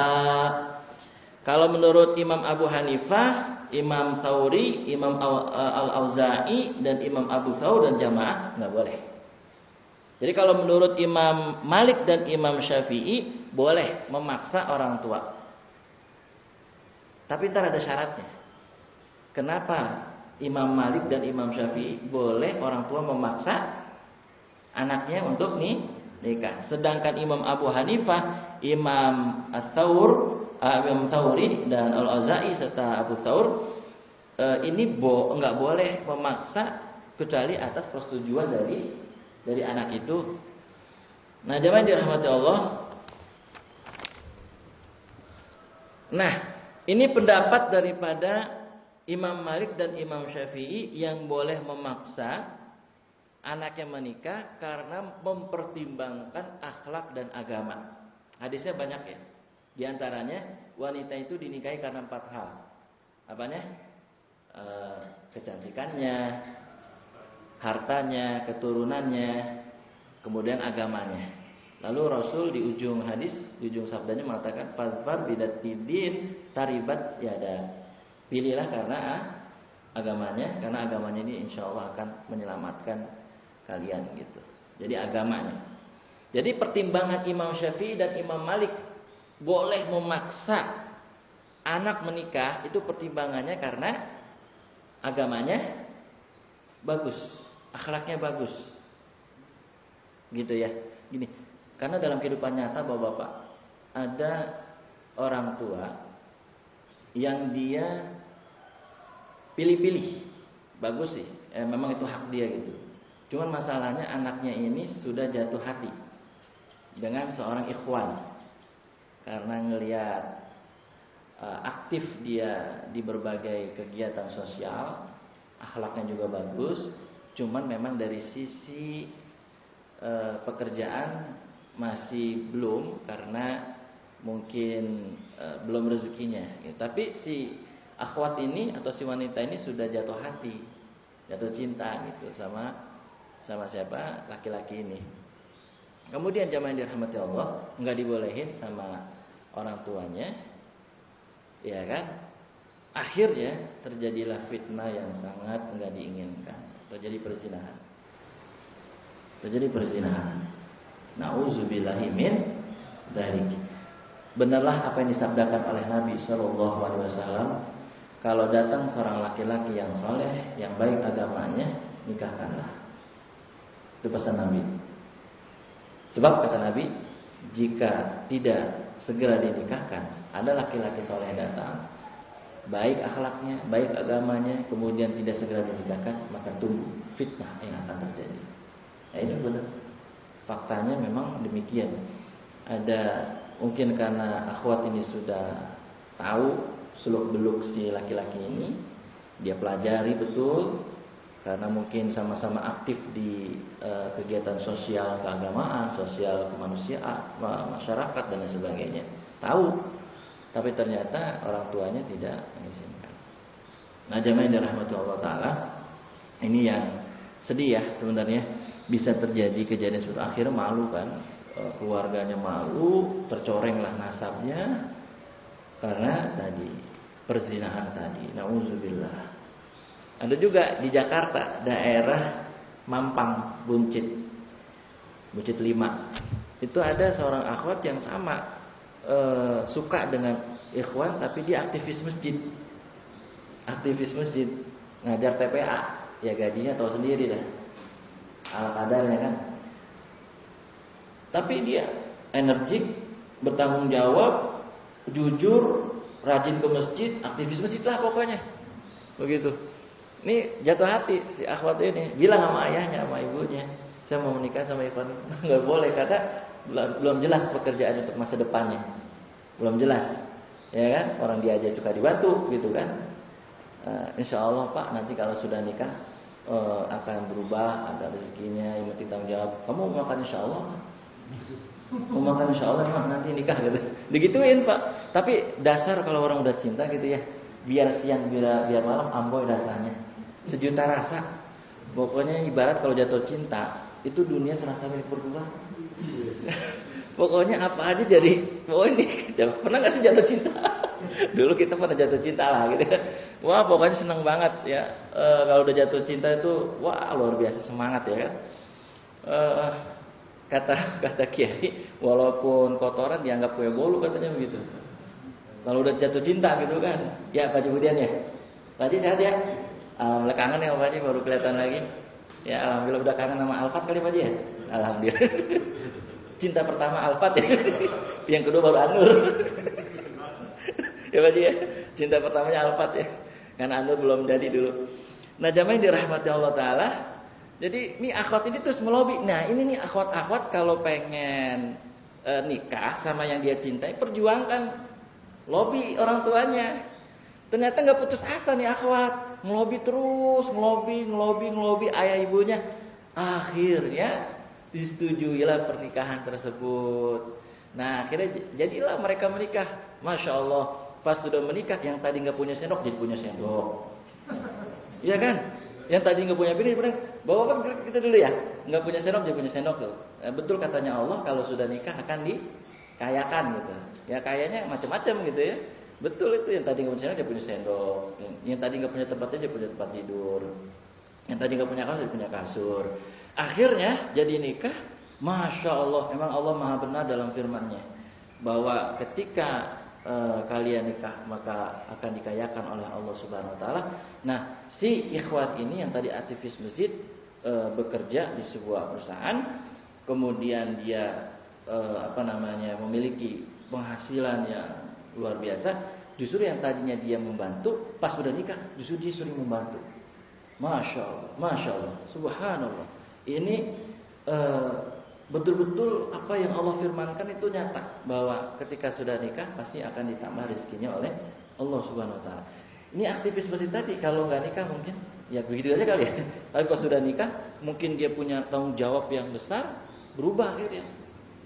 Kalau menurut Imam Abu Hanifah, Imam Tsauri, Imam Al-Auza'i, dan Imam Abu Tsaur dan jamaah nggak boleh. Jadi kalau menurut Imam Malik dan Imam Syafi'i boleh memaksa orang tua. Tapi ntar ada syaratnya. Kenapa Imam Malik dan Imam Syafi'i boleh orang tua memaksa anaknya untuk nikah? Sedangkan Imam Abu Hanifah, Imam Imam Tsauri dan Al-Auza'i serta Abu Tsaur ini nggak boleh memaksa kecuali atas persetujuan dari anak itu. Nah, jemaah dirahmati Allah. Nah, ini pendapat daripada Imam Malik dan Imam Syafi'i yang boleh memaksa anaknya menikah karena mempertimbangkan akhlak dan agama. Hadisnya banyak ya. Di antaranya wanita itu dinikahi karena 4 hal. Apanya? Kecantikannya, hartanya, keturunannya, kemudian agamanya. Lalu Rasul di ujung hadis, di ujung sabdanya mengatakan fadfar bidatidin taribat yada. Pilihlah karena agamanya, karena agamanya ini insya Allah akan menyelamatkan kalian gitu. Jadi agamanya. Jadi pertimbangan Imam Syafi'i dan Imam Malik boleh memaksa anak menikah itu pertimbangannya karena agamanya bagus, akhlaknya bagus. Gitu ya. Gini, karena dalam kehidupan nyata Bapak-bapak ada orang tua yang dia pilih-pilih. Bagus sih, memang itu hak dia gitu. Cuman masalahnya anaknya ini sudah jatuh hati dengan seorang ikhwan. Karena ngelihat aktif dia di berbagai kegiatan sosial, akhlaknya juga bagus, cuman memang dari sisi pekerjaan masih belum karena mungkin belum rezekinya. Ya, tapi si akhwat ini atau si wanita ini sudah jatuh hati, jatuh cinta gitu sama siapa? Laki-laki ini. Kemudian jamaah yang dirahmati Allah, nggak dibolehin sama orang tuanya, ya kan? Akhirnya terjadilah fitnah yang sangat nggak diinginkan, terjadi perzinahan. Nauzubillahi min dzalik. Benarlah apa yang disabdakan oleh Nabi Shallallahu Alaihi Wasallam, kalau datang seorang laki-laki yang soleh, yang baik agamanya, nikahkanlah. Itu pesan Nabi. Sebab kata Nabi, jika tidak segera dinikahkan, ada laki-laki soleh datang, baik akhlaknya, baik agamanya, kemudian tidak segera dinikahkan, maka tunggu fitnah yang akan terjadi. Nah, ini benar. Faktanya memang demikian. Ada mungkin karena akhwat ini sudah tahu seluk-beluk si laki-laki ini, dia pelajari betul. Karena mungkin sama-sama aktif di kegiatan sosial keagamaan, sosial kemanusiaan, masyarakat dan lain sebagainya. Tahu, tapi ternyata orang tuanya tidak mengizinkan. Nah, jamaah yang dirahmati Allah Ta'ala, ini yang sedih ya sebenarnya. Bisa terjadi kejadian seperti akhirnya malu kan, keluarganya malu, tercorenglah nasabnya karena tadi perzinahan tadi. Nauzubillah. Ada juga di Jakarta, daerah Mampang, Buncit 5. Itu ada seorang akhwat yang sama suka dengan ikhwan, tapi dia aktivis masjid. Ngajar TPA, ya gajinya tahu sendiri dah. Ala kadarnya kan. Tapi dia energik, bertanggung jawab, jujur, rajin ke masjid, aktivis masjid lah pokoknya. Begitu. Ini jatuh hati si akhwat ini, bilang sama ayahnya, sama ibunya, saya mau menikah sama Ikhwan. Nggak boleh karena belum jelas pekerjaan untuk masa depannya. Belum jelas. Ya kan? Orang dia aja suka dibantu gitu kan. Insya Allah Pak, nanti kalau sudah nikah akan berubah, ada rezekinya, yang penting tanggung jawab. Kamu mau makan insya Allah? Mau makan insya Allah emang nanti nikah gitu. Digituin Pak. Tapi dasar kalau orang udah cinta gitu ya, biar siang biar malam amboy rasanya. Sejuta rasa. Pokoknya ibarat kalau jatuh cinta, itu dunia serasa milik berdua. Pokoknya apa aja jadi. Oh ini pernah nggak sih jatuh cinta? Dulu kita pernah jatuh cinta lah gitu. Wah pokoknya seneng banget ya. Kalau udah jatuh cinta itu wah luar biasa semangat ya kan. Kata Kiai, walaupun kotoran dianggap kue bolu katanya begitu. Kalau udah jatuh cinta gitu kan. Ya Pak Judian ya. Tadi sehat ya. Alhamdulillah kangen ya Pak Haji, baru kelihatan lagi. Ya alhamdulillah udah kangen sama Alfat kali Pak Haji ya. Alhamdulillah. Cinta pertama Alfat ya. Yang kedua baru Anur. Ya Pak Haji ya. Cinta pertamanya Alfat ya. Karena Anur belum jadi dulu. Nah jamaah yang dirahmati Allah Ta'ala. Jadi ini akhwat ini terus melobi. Nah ini nih akhwat-akhwat kalau pengen nikah sama yang dia cintai, perjuangkan. Lobi orang tuanya. Ternyata nggak putus asa nih akhwat. Ngelobi terus, ngelobi ayah ibunya. Akhirnya disetujuilah pernikahan tersebut. Nah akhirnya jadilah mereka menikah. Masya Allah. Pas sudah menikah yang tadi nggak punya sendok jadi punya sendok. Iya kan? Yang tadi nggak punya piring, bawa kan kita dulu ya. Nggak punya sendok, dia punya sendok tuh. Betul katanya Allah, kalau sudah nikah akan dikayakan gitu. Ya kayaknya macam-macam gitu ya. Betul itu, yang tadi nggak punya sendok, dia punya sendok. Yang tadi nggak punya tempatnya, dia punya tempat tidur. Yang tadi nggak punya kasur, dia punya kasur. Akhirnya jadi nikah. Masya Allah, emang Allah Maha benar dalam firman-Nya. Bahwa ketika kalian nikah maka akan dikayakan oleh Allah Subhanahu Wa Taala. Nah, si ikhwat ini yang tadi aktivis masjid bekerja di sebuah perusahaan, kemudian dia memiliki penghasilan yang luar biasa. Justru yang tadinya dia membantu, pas sudah nikah, justru dia sering membantu. Masya Allah, Subhanallah. Ini betul-betul apa yang Allah firmankan itu nyata, bahwa ketika sudah nikah pasti akan ditambah rezekinya oleh Allah Subhanahu Wa Taala. Ini aktivis masjid tadi kalau nggak nikah mungkin ya begitu aja kali ya. Tapi kalau sudah nikah mungkin dia punya tanggung jawab yang besar, berubah akhirnya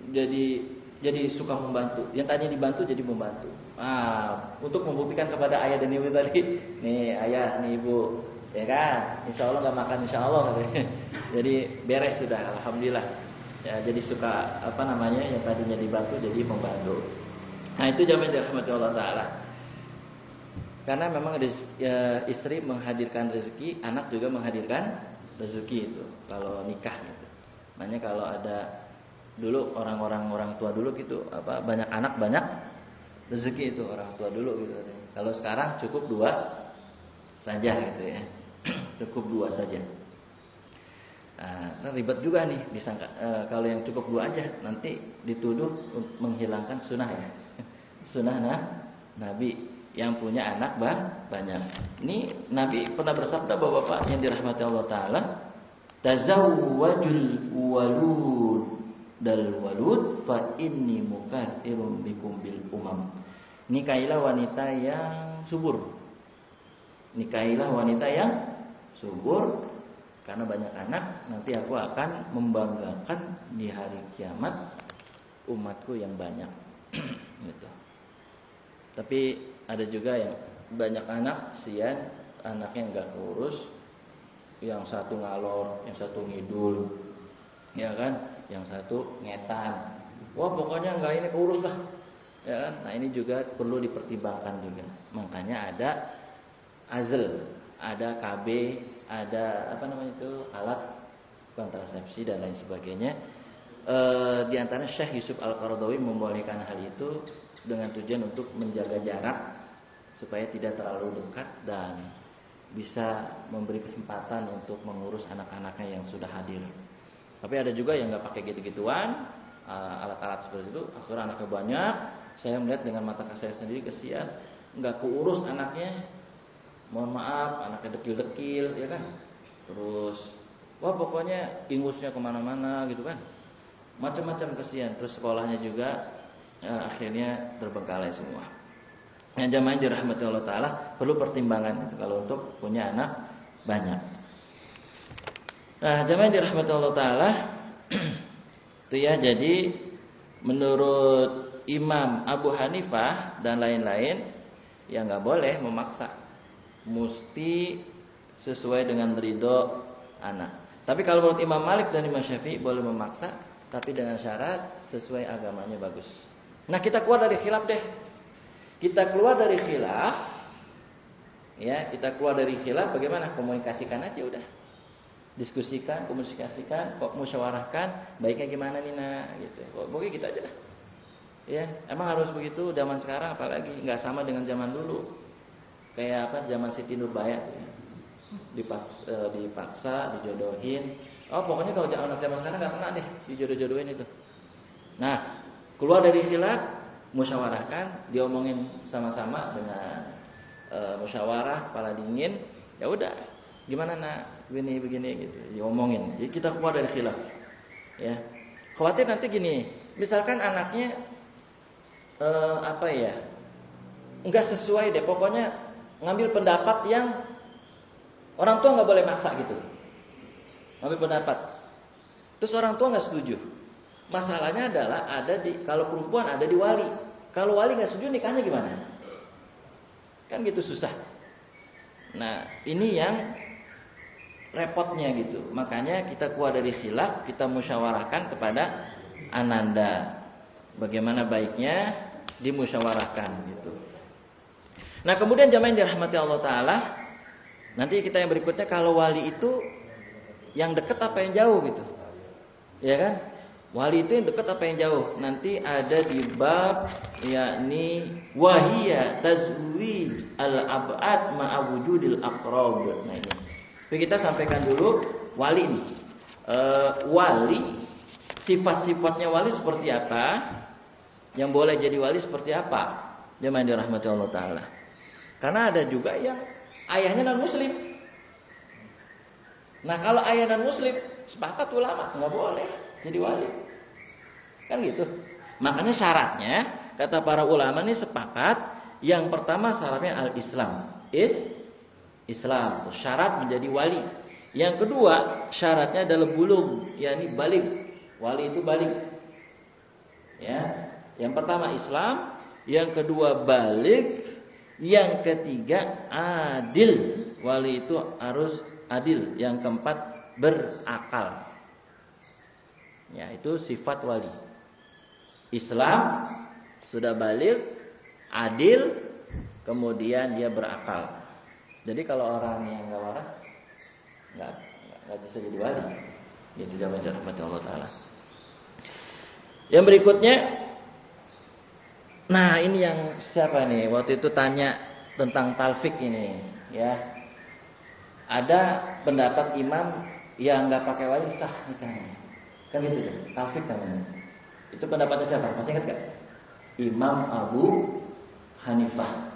jadi suka membantu. Yang tadinya dibantu jadi membantu. Untuk membuktikan kepada ayah dan ibu tadi, nih ayah, nih ibu, ya kan? Insya Allah nggak makan insya Allah. Jadi beres sudah, alhamdulillah. Ya, jadi suka yang tadinya dibantu jadi membantu. Nah itu jamaah dirahmati Allah Ta'ala. Karena memang istri menghadirkan rezeki, anak juga menghadirkan rezeki itu kalau nikah gitu. Makanya kalau ada dulu orang tua dulu gitu, banyak anak banyak rezeki itu orang tua dulu gitu. Kalau sekarang cukup 2 saja gitu ya. Cukup 2 saja. Nah, ribet juga nih disangka kalau yang cukup 2 aja nanti dituduh menghilangkan sunnah ya. Sunnah Nabi yang punya anak banyak. Ini Nabi pernah bersabda bahwa Bapak yang dirahmati Allah Ta'ala, tazawwajul walud fa inni mukatsirun bikum bil umam. Nikahilah wanita yang subur. Nikahilah wanita yang subur. Karena banyak anak, nanti aku akan membanggakan di hari kiamat umatku yang banyak. Gitu. Tapi ada juga yang banyak anak, sian, anaknya nggak keurus, yang satu ngalor, yang satu ngidul, ya kan, yang satu ngetan. Wah pokoknya nggak ini keurus lah, ya kan. Nah ini juga perlu dipertimbangkan juga. Makanya ada azl, ada KB, ada alat kontrasepsi dan lain sebagainya. Di antara Syekh Yusuf Al-Qaradawi membolehkan hal itu dengan tujuan untuk menjaga jarak supaya tidak terlalu dekat dan bisa memberi kesempatan untuk mengurus anak-anaknya yang sudah hadir. Tapi ada juga yang nggak pakai gitu-gituan, alat-alat seperti itu. Akhirnya anaknya banyak. Saya melihat dengan mata saya sendiri, kesian, nggak keurus anaknya. Mohon maaf, anaknya dekil-dekil, ya kan. Terus, wah pokoknya ingusnya kemana-mana gitu kan. Macam-macam kesian. Terus sekolahnya juga akhirnya terbengkalai semua. Yang jamaah dirahmati Allah Ta'ala, perlu pertimbangan itu kalau untuk punya anak banyak. Nah, jamaah dirahmati Allah Ta'ala, itu ya, jadi menurut Imam Abu Hanifah dan lain-lain, ya nggak boleh memaksa, mesti sesuai dengan ridho anak. Tapi kalau menurut Imam Malik dan Imam Syafi'i boleh memaksa, tapi dengan syarat sesuai agamanya bagus. Nah, kita keluar dari khilaf deh. Kita keluar dari khilaf, ya, kita keluar dari khilaf. Bagaimana? Komunikasikan aja udah, diskusikan, komunikasikan, kok musyawarahkan, baiknya gimana nih nak, gitu. Pokoknya gitu aja lah. Ya, emang harus begitu zaman sekarang, apalagi nggak sama dengan zaman dulu. Kayak apa? Zaman Siti Nurbaya, dipaksa, dijodohin. Oh, pokoknya kalau anak zaman sekarang nggak pernah deh dijodoh-jodohin itu. Nah, keluar dari khilaf, musyawarahkan, diomongin sama-sama dengan musyawarah kepala dingin. Ya udah, gimana nak, begini gitu, diomongin. Jadi kita keluar dari khilaf. Ya, khawatir nanti gini, misalkan anaknya nggak sesuai deh, pokoknya ngambil pendapat yang orang tua nggak boleh maksa gitu, ngambil pendapat, terus orang tua nggak setuju. Masalahnya adalah kalau perempuan ada di wali, kalau wali nggak setuju nikahnya gimana? Kan gitu susah. Nah, ini yang repotnya gitu. Makanya kita keluar dari khilaf, kita musyawarahkan kepada ananda. Bagaimana baiknya dimusyawarahkan gitu. Nah, kemudian jamaah yang dirahmati Allah Ta'ala, nanti kita yang berikutnya, kalau wali itu yang dekat apa yang jauh gitu, ya kan? Wali itu yang dekat apa yang jauh? Nanti ada di bab yakni wahiyya tazwij al-ab'ad ma'a wujudil aqrab. Nah ini. Jadi kita sampaikan dulu wali ini. Wali, sifat-sifatnya wali seperti apa? Yang boleh jadi wali seperti apa? Jemaah yang dirahmati Allah Ta'ala. Karena ada juga yang ayahnya non muslim. Nah, kalau ayah non muslim, sepakat ulama nggak boleh jadi wali. Kan gitu. Makanya syaratnya, kata para ulama ini sepakat, yang pertama syaratnya al-Islam. Islam, syarat menjadi wali. Yang kedua, syaratnya adalah bulugh, yakni baligh. Wali itu baligh. Ya. Yang pertama Islam, yang kedua baligh, yang ketiga adil. Wali itu harus adil. Yang keempat berakal. Ya, itu sifat wali. Islam, sudah baligh, adil, kemudian dia berakal. Jadi kalau orang yang nggak waras, nggak bisa jadi wali. Dia tidak menjadi Allah Ta'ala. Yang berikutnya, nah ini yang siapa nih? Waktu itu tanya tentang talfik ini, ya. Ada pendapat imam yang nggak pakai wali sah nikahnya. Kan gitu kan? Talfik namanya. Itu pendapatnya siapa? Masih ingat gak? Imam Abu Hanifah.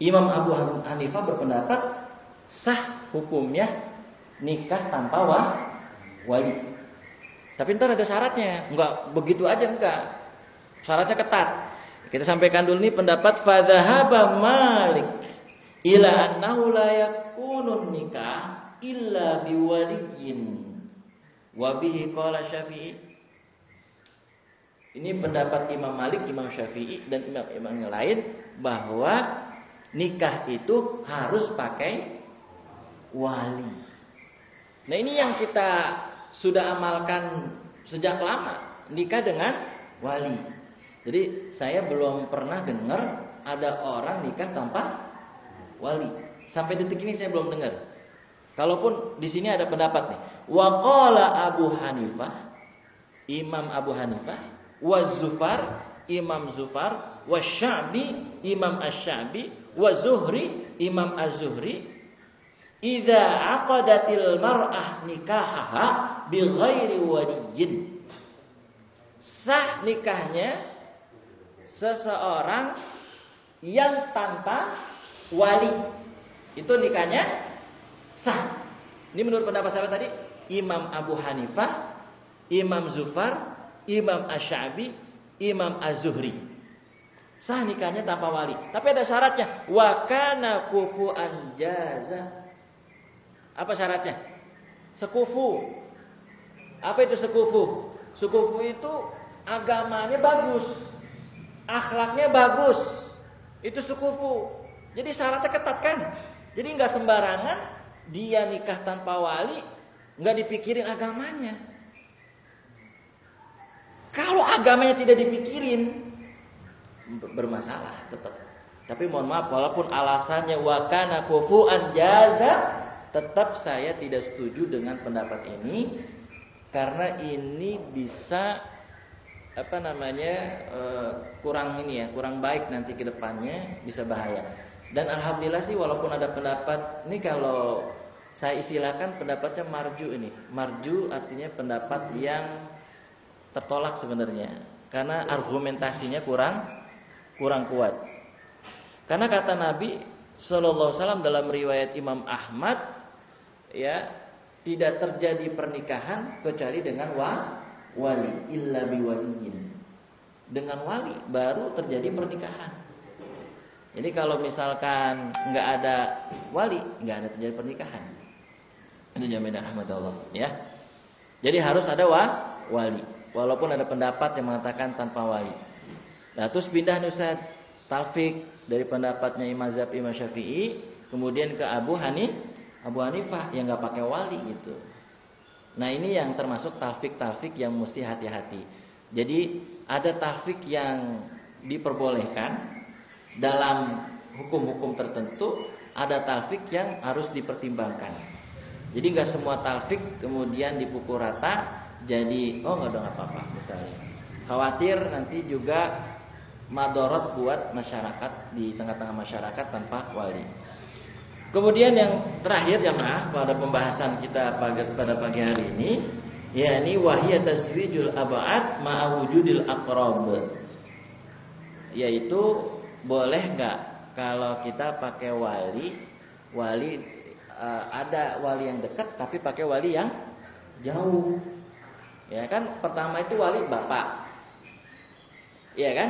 Imam Abu Hanifah berpendapat sah hukumnya nikah tanpa wali. Tapi ntar ada syaratnya. Enggak begitu aja, enggak. Syaratnya ketat. Kita sampaikan dulu nih pendapat fadzahaba Malik ila annahu la yakunun nikah illa biwaliyin wa bihi qala Syafi'i. Ini pendapat Imam Malik, Imam Syafi'i dan imam-imam yang lain bahwa nikah itu harus pakai wali. Nah, ini yang kita sudah amalkan sejak lama, nikah dengan wali. Jadi saya belum pernah dengar ada orang nikah tanpa wali. Sampai detik ini saya belum dengar. Kalaupun di sini ada pendapat nih. Wa qala Abu Hanifah, Imam Abu Hanifah, wa Zufar, Imam Zufar, wa Sya'bi, Imam Asy-Sya'bi, wa Zuhri, Imam Az-Zuhri, idza aqadatil mar'ah nikahaha bi ghairi waliyyin. sah nikahnya seseorang yang tanpa wali. Itu nikahnya sah. Ini menurut pendapat siapa tadi? Imam Abu Hanifah, Imam Zufar, Imam Asy-Syafi'i, Imam Az-Zuhri. Sah nikahnya tanpa wali. Tapi ada syaratnya. Wa kana kufu'an jaza. Apa syaratnya? Sekufu. Apa itu sekufu? Sekufu itu agamanya bagus, akhlaknya bagus. Itu sekufu. Jadi syaratnya ketat kan? Jadi nggak sembarangan dia nikah tanpa wali, nggak dipikirin agamanya. Kalau agamanya tidak dipikirin, bermasalah tetap. Tapi mohon maaf, walaupun alasannya wa kana kufu'an jaza, tetap saya tidak setuju dengan pendapat ini karena ini bisa kurang baik nanti ke depannya, bisa bahaya. Dan alhamdulillah sih walaupun ada pendapat ini, kalau saya istilahkan pendapatnya marju ini. Marju artinya pendapat yang tertolak sebenarnya karena argumentasinya kurang kuat. Karena kata Nabi sallallahu alaihi wasallam dalam riwayat Imam Ahmad, ya, tidak terjadi pernikahan kecuali dengan wali, illa biwaliyin. Dengan wali baru terjadi pernikahan. Jadi kalau misalkan nggak ada wali, nggak ada terjadi pernikahan. Itu jaminan rahmat Allah, ya. Jadi harus ada wali. Walaupun ada pendapat yang mengatakan tanpa wali. Nah, terus pindah Ustaz Taufik dari pendapatnya mazhab Imam Syafi'i kemudian ke Abu Hanifah yang nggak pakai wali gitu. Nah, ini yang termasuk tafik yang mesti hati-hati. Jadi ada tafik yang diperbolehkan dalam hukum-hukum tertentu, ada tafik yang harus dipertimbangkan. Jadi nggak semua tafik kemudian dipukul rata. Jadi nggak ada apa-apa misalnya. Khawatir nanti juga madorot buat masyarakat di tengah-tengah masyarakat tanpa wali. Kemudian yang terakhir jamaah pada pembahasan kita pada pagi hari ini, yakni wahiyat taswijul ab'ad ma'a wujudil aqrab. Yaitu boleh nggak kalau kita pakai wali ada wali yang dekat tapi pakai wali yang jauh. Ya kan, pertama itu wali bapak. Iya kan?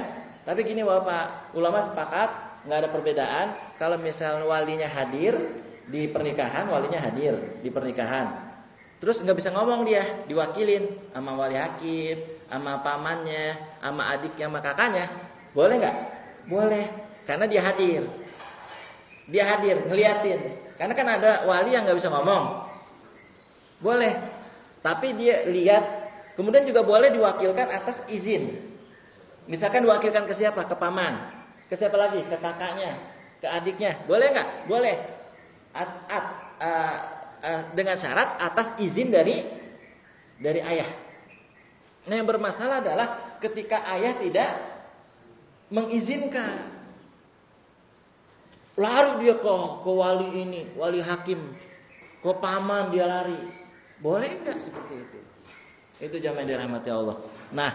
Tapi gini Bapak, ulama sepakat nggak ada perbedaan kalau misal walinya hadir di pernikahan, terus nggak bisa ngomong dia, diwakilin sama wali hakim, sama pamannya, sama adiknya, sama kakaknya, boleh nggak? Boleh, karena dia hadir, ngeliatin. Karena kan ada wali yang nggak bisa ngomong, boleh, tapi dia lihat. Kemudian juga boleh diwakilkan atas izin. Misalkan diwakilkan ke siapa? Ke paman. Ke siapa lagi? Ke kakaknya, ke adiknya. Boleh nggak? Boleh. Dengan syarat atas izin dari ayah. Nah, yang bermasalah adalah ketika ayah tidak mengizinkan. Lari dia ke wali ini, wali hakim, ke paman dia lari. Boleh nggak seperti itu? Itu jamaah dirahmati Allah. Nah,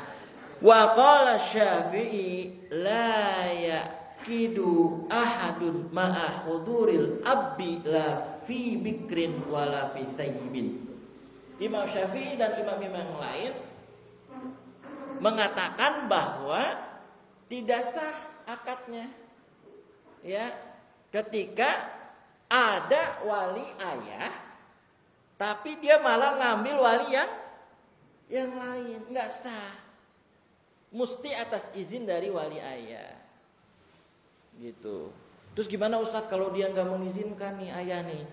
wa qala Syafi'i la yaqidu ahadun ma'a huduril abbi la fi bikrin wala fi sayyibin. Imam Syafi'i dan imam-imam yang lain mengatakan bahwa tidak sah akadnya. Ya, ketika ada wali ayah tapi dia malah ngambil wali yang lain, enggak sah. Mesti atas izin dari wali ayah. Gitu. Terus gimana Ustadz kalau dia nggak mengizinkan nih ayah nih?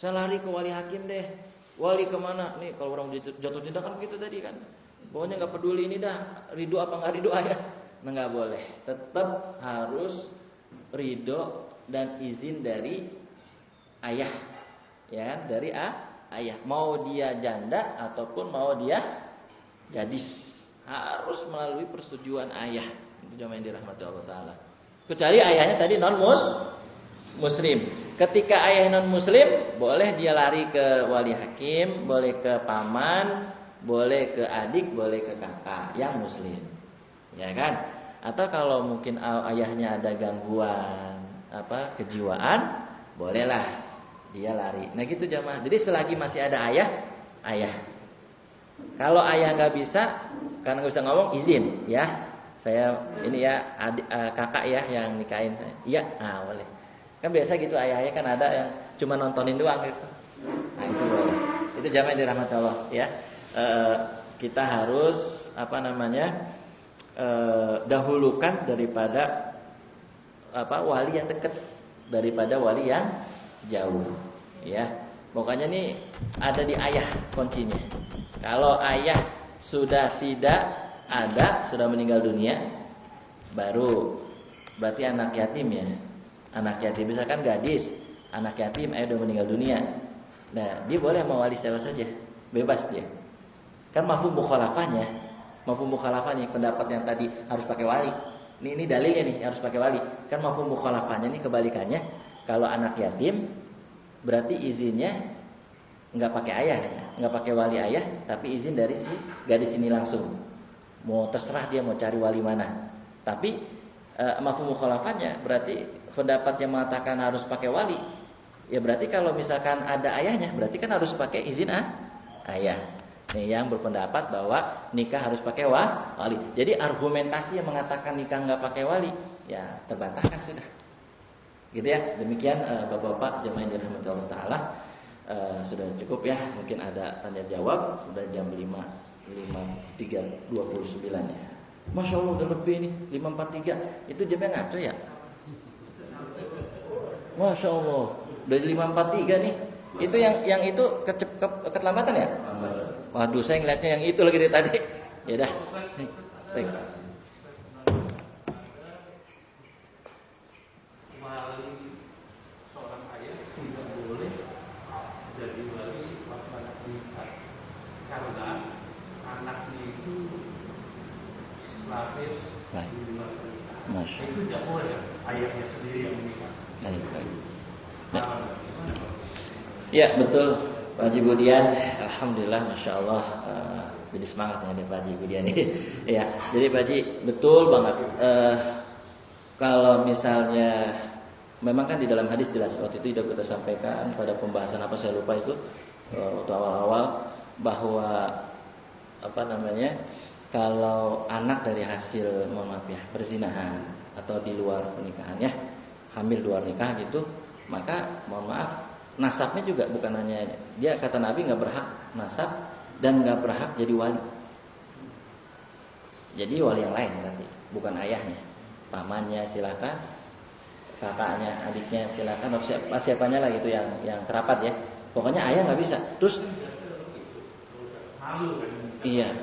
Saya lari ke wali hakim deh. Wali kemana? Nih kalau orang jatuh cinta kan begitu tadi kan. Pokoknya nggak peduli ini dah, ridho apa nggak ridho ayah. Nah, nggak boleh. Tetap harus ridho dan izin dari ayah. Ya, dari ayah. Mau dia janda ataupun mau dia gadis, harus melalui persetujuan ayah. Itu jamaah yang dirahmati Allah Ta'ala. Kecuali ayahnya tadi non-muslim. Ketika ayah non-muslim, boleh dia lari ke wali hakim, boleh ke paman, boleh ke adik, boleh ke kakak yang muslim. Ya kan? Atau kalau mungkin ayahnya ada gangguan kejiwaan, bolehlah dia lari. Nah gitu jamaah. Jadi selagi masih ada ayah. Kalau ayah nggak bisa, karena nggak bisa ngomong, izin ya. Saya ini ya kakak ya yang nikahin saya. Iya, boleh. Kan biasa gitu ayah-ayah kan ada yang cuma nontonin doang gitu. Nah itu boleh. Itu jamaah yang dirahmati Allah ya. Kita harus dahulukan daripada wali yang dekat daripada wali yang jauh ya. Pokoknya nih ada di ayah kuncinya. Kalau ayah sudah tidak ada, sudah meninggal dunia, baru berarti anak yatim ya. Anak yatim misalkan gadis, anak yatim ayah sudah meninggal dunia. Nah, dia boleh mewali siapa saja, bebas dia. Kan mafhum mukhalafahnya pendapat yang tadi harus pakai wali. Ini dalilnya nih harus pakai wali. Kan mafhum mukhalafahnya nih kebalikannya. Kalau anak yatim berarti izinnya nggak pakai ayah, nggak pakai wali ayah, tapi izin dari si gadis ini langsung. Mau terserah dia mau cari wali mana. Tapi mafhum mukhalafahnya berarti pendapat yang mengatakan harus pakai wali. Ya berarti kalau misalkan ada ayahnya, berarti kan harus pakai izin ayah. Nih yang berpendapat bahwa nikah harus pakai wali. Jadi argumentasi yang mengatakan nikah nggak pakai wali, ya terbantahkan sudah. Gitu ya. Demikian bapak-bapak jemaah yang dirahmati Allah Taala, sudah cukup ya. Mungkin ada tanya jawab. Sudah jam 5.29 ya. Masya Allah udah lebih nih 5.43. Itu jamnya ngaco ya. Masya Allah udah 5.43 nih. Itu yang itu keterlambatan ya? Waduh, saya ngeliatnya yang itu lagi dari tadi. Ya dah. Baik. Wali seorang ayah tidak boleh jadi wali waktu anak nikah karena anaknya itu lahir di luar pernikahan. Itu tidak boleh ayahnya sendiri yang menikah. Ya betul Pak Haji Budian, alhamdulillah, masya Allah, jadi semangat nih Pak Haji Budian ini. Ya, jadi Pak Haji betul banget. Kalau misalnya, memang kan di dalam hadis jelas waktu itu sudah kita sampaikan pada pembahasan apa saya lupa itu waktu awal-awal bahwa kalau anak dari hasil mohon maaf ya perzinahan atau di luar pernikahan ya, hamil luar nikah gitu, maka mohon maaf. Nasabnya juga bukan hanya dia, kata Nabi nggak berhak nasab dan nggak berhak jadi wali. Jadi wali yang lain nanti, bukan ayahnya, pamannya silakan, kakaknya, adiknya silakan, siapanya lah gitu yang kerapat ya. Pokoknya ayah nggak bisa. Terus, iya,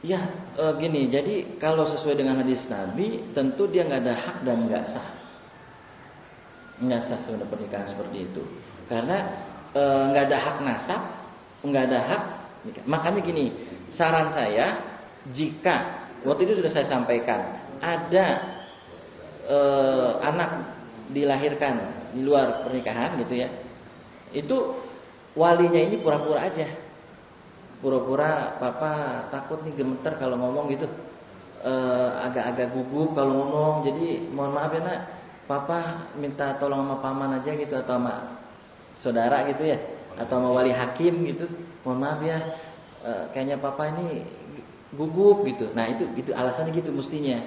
ya gini. Jadi kalau sesuai dengan hadis Nabi, tentu dia nggak ada hak dan nggak sah. Nggak sah sebenarnya pernikahan seperti itu karena nggak ada hak nasab, nggak ada hak nikah. Makanya gini, saran saya, jika waktu itu sudah saya sampaikan ada anak dilahirkan di luar pernikahan gitu ya, itu walinya ini pura-pura aja, pura-pura papa takut nih gemeter kalau ngomong gitu, agak-agak gugup kalau ngomong, jadi mohon maaf ya nak, papa minta tolong sama paman aja gitu, atau sama saudara gitu ya, atau sama wali hakim gitu, mohon maaf ya, kayaknya papa ini gugup gitu. Nah itu alasannya gitu mestinya,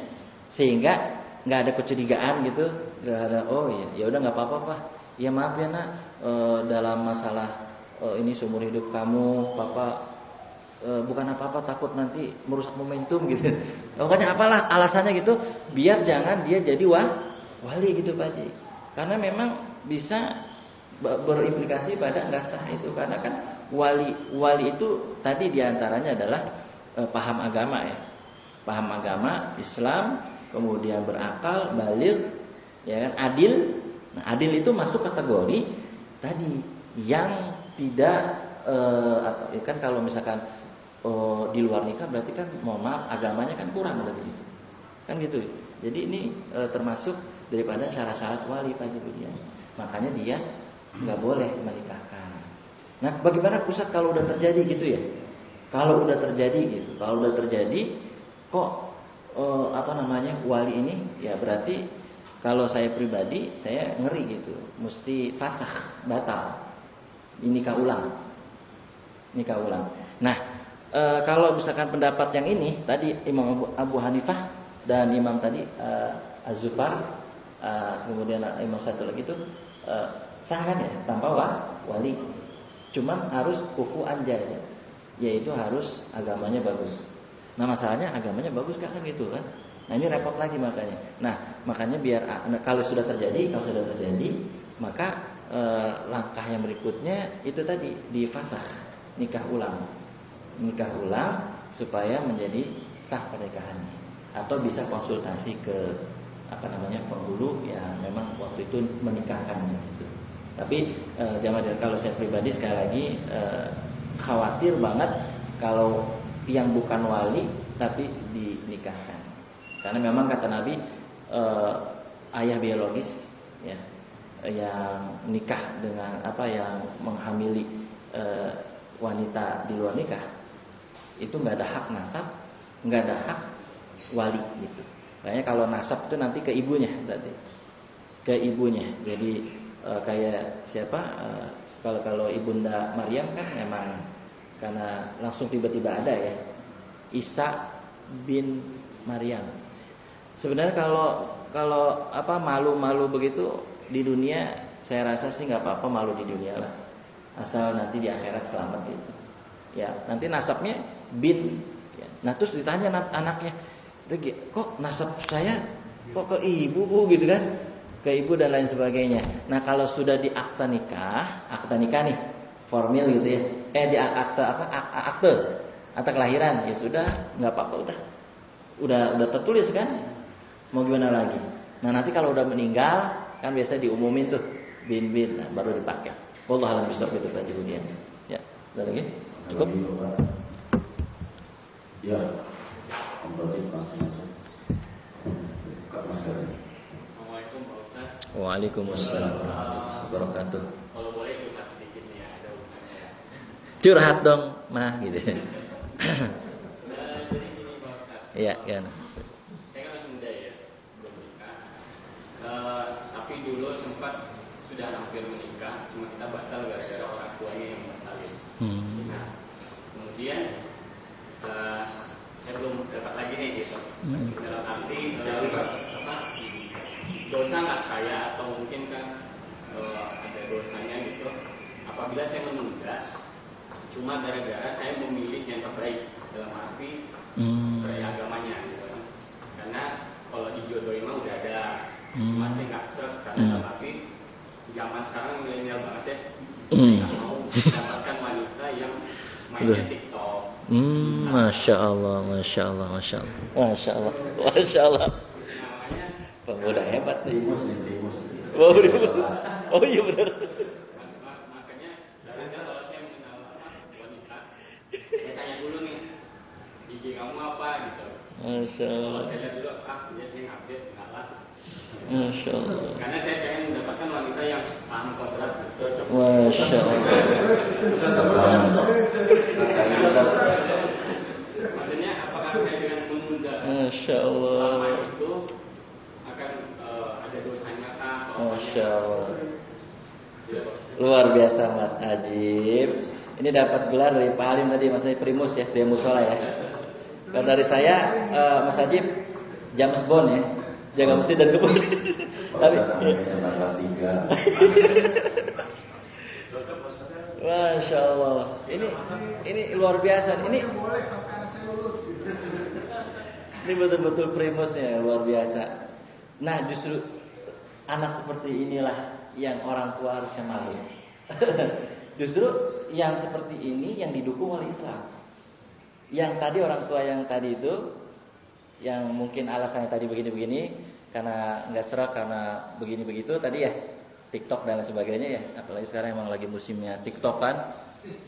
sehingga nggak ada kecurigaan gitu, nggak ada oh ya udah nggak apa-apa pak, ya maaf ya nak, dalam masalah ini seumur hidup kamu, papa bukan apa-apa, takut nanti merusak momentum gitu. Pokoknya apalah alasannya gitu, biar jangan dia jadi wali gitu Pak Haji. Karena memang bisa berimplikasi pada nggak sah itu, karena kan wali itu tadi diantaranya adalah paham agama ya, paham agama Islam, kemudian berakal, baligh, ya kan, adil. Nah adil itu masuk kategori tadi yang tidak kan kalau misalkan di luar nikah berarti kan mohon maaf agamanya kan kurang berarti gitu. Kan gitu. Jadi ini termasuk daripada syarat-syarat wali Pak Haji. Makanya dia nggak boleh menikahkan. Nah, bagaimana Ustaz kalau udah terjadi gitu ya? Kalau udah terjadi gitu, kalau udah terjadi kok wali ini ya berarti kalau saya pribadi saya ngeri gitu, mesti fasakh, batal, nikah ulang. Nah, kalau misalkan pendapat yang ini tadi Imam Abu Hanifah dan Imam tadi Az-Zufar, kemudian Imam satu lagi itu sah kan ya tanpa wali. Cuma harus kufu anjas, yaitu harus agamanya bagus. Nah masalahnya agamanya bagus kan gitu kan. Nah ini repot lagi makanya. Nah makanya biar kalau sudah terjadi maka langkah yang berikutnya itu tadi difasakh, nikah ulang supaya menjadi sah pernikahannya. Atau bisa konsultasi ke penghulu yang memang waktu itu menikahkannya gitu. Tapi jamaah kalau saya pribadi sekali lagi khawatir banget kalau yang bukan wali tapi dinikahkan. Karena memang kata Nabi ayah biologis ya yang nikah dengan yang menghamili wanita di luar nikah itu nggak ada hak nasab, nggak ada hak wali gitu. Makanya kalau nasab itu nanti ke ibunya berarti. Ke ibunya. Jadi kayak siapa? Kalau ibunda Maryam kan memang karena langsung tiba-tiba ada ya. Isa bin Maryam. Sebenarnya kalau malu-malu begitu di dunia saya rasa sih nggak apa-apa malu di dunia lah. Asal nanti di akhirat selamat gitu. Ya, nanti nasabnya bin. Ya. Nah terus ditanya anaknya, kok nasab saya kok ke ibu bu gitu kan? Ke ibu dan lain sebagainya. Nah kalau sudah di akta nikah nih, formil gitu ya. Di akta kelahiran ya sudah, nggak apa-apa udah tertulis kan. Mau gimana lagi? Nah nanti kalau udah meninggal kan biasa diumumin tuh bin nah, baru dipakai. Wallahu a'lam bishawab itu tadi kemudiannya. Ya, ada lagi? Cukup? Ya. Assalamualaikum Waalaikumsalam warahmatullahi wabarakatuh. Kalau boleh curhat sedikit nih ya, ada urusannya ya. Curhat dong, mah gitu. Jadi gini Pak Ustaz. Iya, kan. Saya kan masih muda ya, belum menikah. Tapi dulu sempat sudah hampir menikah, cuma kita batal gara-gara orang tuanya yang batalin. Nah, kemudian saya belum dapat lagi nih gitu. Dalam arti dosa nggak saya atau mungkin kan ada dosanya gitu apabila saya menunda cuma gara-gara saya memilih yang terbaik dalam arti terbaik agamanya gitu kan. Karena kalau dijodohin mah udah ada cuma saya nggak serap karena dalam arti zaman sekarang milenial banget ya nggak mau mendapatkan wanita yang mainnya TikTok. Masya Allah. Pemuda hebat nih. Oh iya benar. Makanya kalau saya mengenal wanita, saya tanya dulu nih, gigi kamu apa gitu. Masya Allah. Kalau saya lihat dulu, dia sering update, enggak lah. Masya Allah. Karena saya pengen mendapatkan wanita yang paham kodrat, cocok. Masya Allah. Maksudnya apakah saya dengan menunda Masya Allah. selama itu akan ada dosanya kah? Masya Allah. Luar biasa Mas Ajib. Ini dapat gelar dari Pak Halim tadi, Mas Ajib Primus ya, dia musola ya. Kalau dari saya Mas Ajib James Bond ya, jaga masjid dan kebun. Tapi Masya Allah. Ini luar biasa. Ini betul-betul primusnya luar biasa. Nah justru anak seperti inilah yang orang tua harusnya malu. Justru yang seperti ini yang didukung oleh Islam. Yang tadi orang tua yang tadi itu, yang mungkin alasannya tadi begini-begini, karena nggak serak, karena begini begitu tadi ya, TikTok dan lain sebagainya ya. Apalagi sekarang emang lagi musimnya TikTok kan,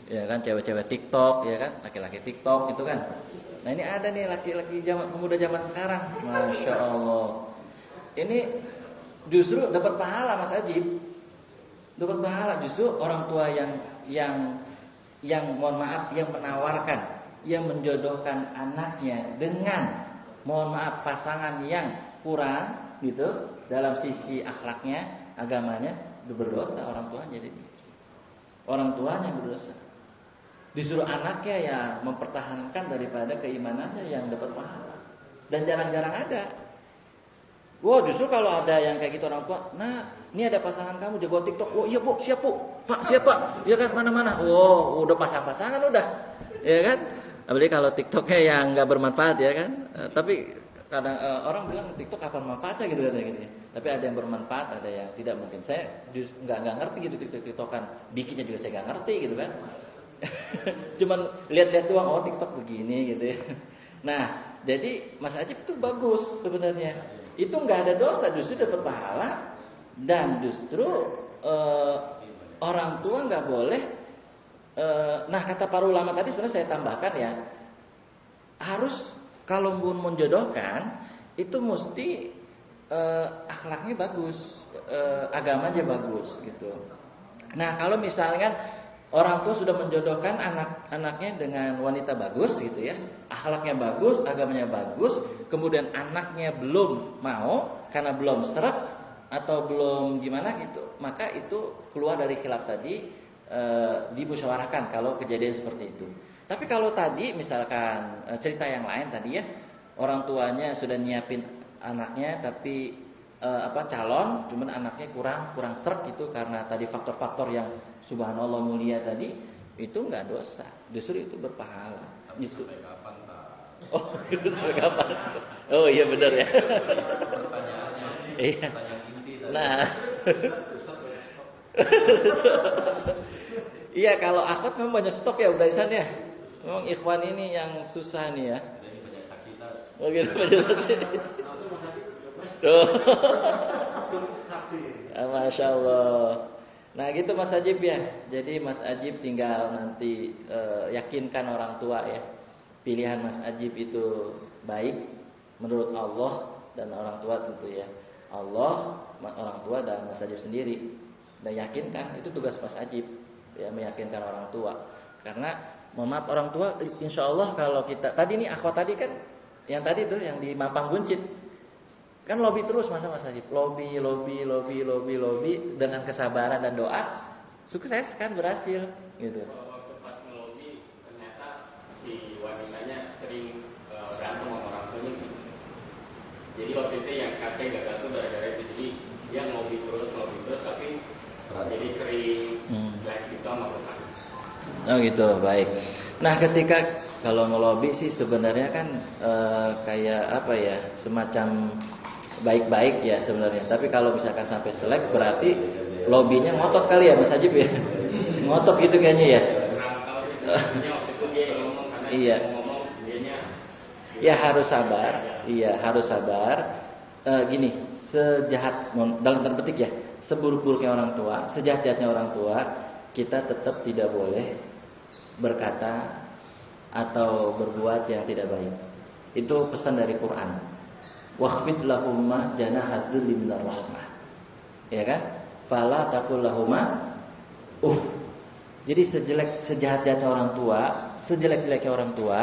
ya kan, cewek-cewek TikTok, ya kan, laki-laki TikTok itu kan. Nah ini ada nih laki-laki pemuda zaman sekarang, Masya Allah. Ini justru dapat pahala Mas Ajib, dapat pahala justru orang tua yang yang mohon maaf yang menawarkan, yang menjodohkan anaknya dengan mohon maaf pasangan yang kurang gitu dalam sisi akhlaknya, agamanya, itu berdosa orang tuanya jadi. Orang tuanya berdosa. Disuruh anaknya ya mempertahankan daripada keimanannya yang dapat pahala. Dan jarang-jarang ada. Wow, justru kalau ada yang kayak gitu orang tua, nah, ini ada pasangan kamu jago TikTok. Oh iya Bu, siap Bu. Pak, siap Pak. Ya kan mana-mana. Oh, udah pasang-pasangan udah. Ya kan? Apalagi kalau TikToknya yang nggak bermanfaat ya kan. Tapi kadang orang bilang TikTok apa manfaatnya gitu katanya gitu ya. Tapi ada yang bermanfaat, ada yang tidak mungkin. Saya nggak ngerti gitu TikTokan. Bikinnya juga saya nggak ngerti gitu kan. Cuman lihat-lihat doang, oh TikTok begini gitu ya. Nah, jadi Mas Ajib itu bagus sebenarnya. Itu nggak ada dosa, justru dapat pahala dan justru orang tua nggak boleh. Nah kata para ulama tadi sebenarnya saya tambahkan ya, harus kalau pun menjodohkan itu mesti akhlaknya bagus, agamanya bagus gitu. Nah kalau misalnya orang tua sudah menjodohkan anak-anaknya dengan wanita bagus gitu ya, akhlaknya bagus, agamanya bagus, kemudian anaknya belum mau karena belum seret atau belum gimana gitu, maka itu keluar dari khilaf tadi, dimusyawarahkan kalau kejadian seperti itu. Tapi kalau tadi misalkan cerita yang lain tadi ya, orang tuanya sudah nyiapin anaknya tapi calon, cuman anaknya kurang seret gitu karena tadi faktor-faktor yang subhanallah mulia tadi, itu nggak dosa, justru itu berpahala. Gitu. Sampai kapan Pak? Oh, itu sampai kapan? Oh iya benar ya. Pertanyaannya. Iya. Nah. Iya kalau akad memang banyak stok ya udah ya. Memang ikhwan ini yang susah nih ya. Jadi banyak saksitan. Oh gitu banyak saksitan. Tuh. Masya Allah. Nah gitu Mas Ajib ya. Jadi Mas Ajib tinggal nanti yakinkan orang tua ya. Pilihan Mas Ajib itu baik menurut Allah dan orang tua tentu ya. Allah, orang tua dan Mas Ajib sendiri. Dan yakinkan itu tugas Mas Ajib ya, meyakinkan orang tua. Karena mohon maaf orang tua insya Allah kalau kita tadi nih akhwat tadi kan yang tadi tuh yang di Mampang Buncit. Kan lobby terus Mas Ajib, lobby dengan kesabaran dan doa, sukses kan berhasil gitu. Waktu pas ngelobi ternyata si wanitanya sering berantem sama orang tuanya. Jadi waktu itu yang kakek gagal tuh gara-gara itu, jadi dia ngelobi terus tapi jadi sering lagi gitu sama bapak. Oh gitu, baik. Nah ketika kalau ngelobi sih sebenarnya kan kayak apa ya, semacam baik-baik ya sebenarnya. Tapi kalau misalkan sampai selek berarti lobbynya ngotot kali ya Mas Ajib ya. Ngotot gitu kayaknya ya. Iya. Ya harus sabar. Iya harus sabar. Gini, sejahat dalam tanda petik ya, seburuk-buruknya orang tua, sejahat-jahatnya orang tua, kita tetap tidak boleh berkata atau berbuat yang tidak baik. Itu pesan dari Quran. Waqfid lahumma janaha dzulli minar rahmah. Ya kan? Fala taqul lahumma Jadi sejahat-jahatnya orang tua, sejelek-jeleknya orang tua,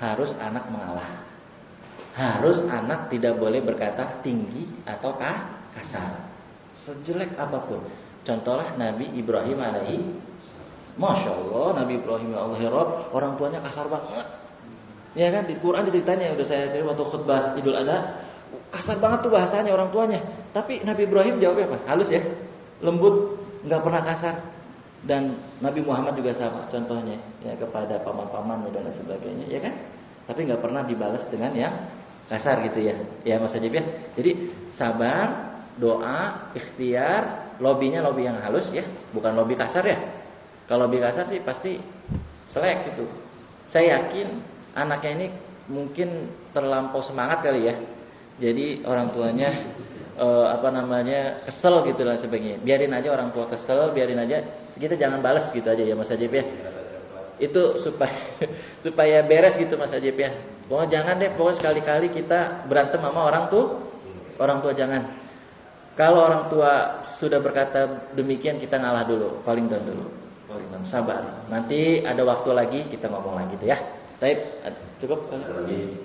harus anak mengalah. Harus anak tidak boleh berkata tinggi atau kasar. Sejelek apapun. Contohnya Nabi Ibrahim alaihi, Masya Allah, Nabi Ibrahim ya Allah ya Rabb, orang tuanya kasar banget. Ya kan di Quran ditanya udah saya cerita waktu khutbah Idul Adha, kasar banget tuh bahasanya orang tuanya. Tapi Nabi Ibrahim jawabnya apa? Halus ya, lembut, nggak pernah kasar. Dan Nabi Muhammad juga sama contohnya ya kepada paman-pamannya dan sebagainya, ya kan? Tapi nggak pernah dibalas dengan yang kasar gitu ya. Ya Mas Ajib ya. Jadi sabar, doa, ikhtiar, lobbynya lobby yang halus ya, bukan lobby kasar ya. Kalau lobby kasar sih pasti selek gitu. Saya yakin anaknya ini mungkin terlampau semangat kali ya. Jadi orang tuanya kesel gitu lah sebagainya. Biarin aja orang tua kesel, biarin aja. Kita jangan balas gitu aja ya Mas Ajib ya. Itu supaya beres gitu Mas Ajib ya. Pokoknya jangan deh, pokoknya sekali-kali kita berantem sama orang tua jangan. Kalau orang tua sudah berkata demikian kita ngalah dulu, paling down dulu. Sabar. Nanti ada waktu lagi kita ngomong lagi tuh ya. Baik, cukup. Ada lagi.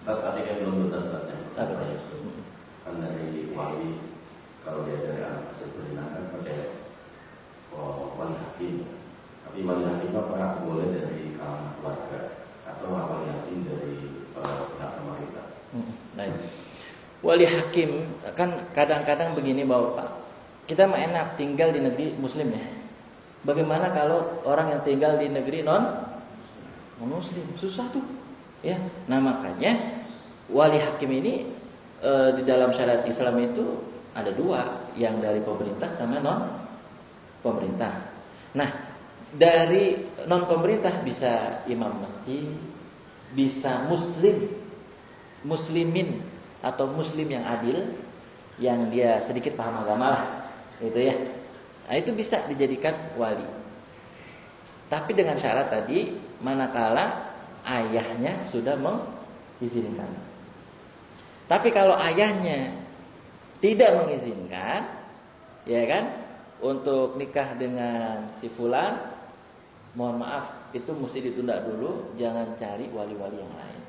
Tadi kan belum tuntas katanya. Kan dari wali, kalau dia dari anak hasil berzina kan pakai wali hakim. Tapi wali hakim apakah boleh dari kalangan keluarga atau wali hakim dari pihak pemerintah? Baik. Wali hakim kan kadang-kadang begini Bapak. Kita mah enak tinggal di negeri muslim ya. Bagaimana kalau orang yang tinggal di negeri non-muslim? Susah tuh. Ya. Nah makanya wali hakim ini di dalam syariat Islam itu ada dua, yang dari pemerintah sama non pemerintah. Nah dari non pemerintah bisa imam masjid, bisa muslimin atau muslim yang adil, yang dia sedikit paham agama lah, gitu ya. Nah, itu bisa dijadikan wali. Tapi dengan syarat tadi, manakala ayahnya sudah mengizinkan. Tapi kalau ayahnya tidak mengizinkan, ya kan, untuk nikah dengan si fulan, mohon maaf, itu mesti ditunda dulu, jangan cari wali-wali yang lain.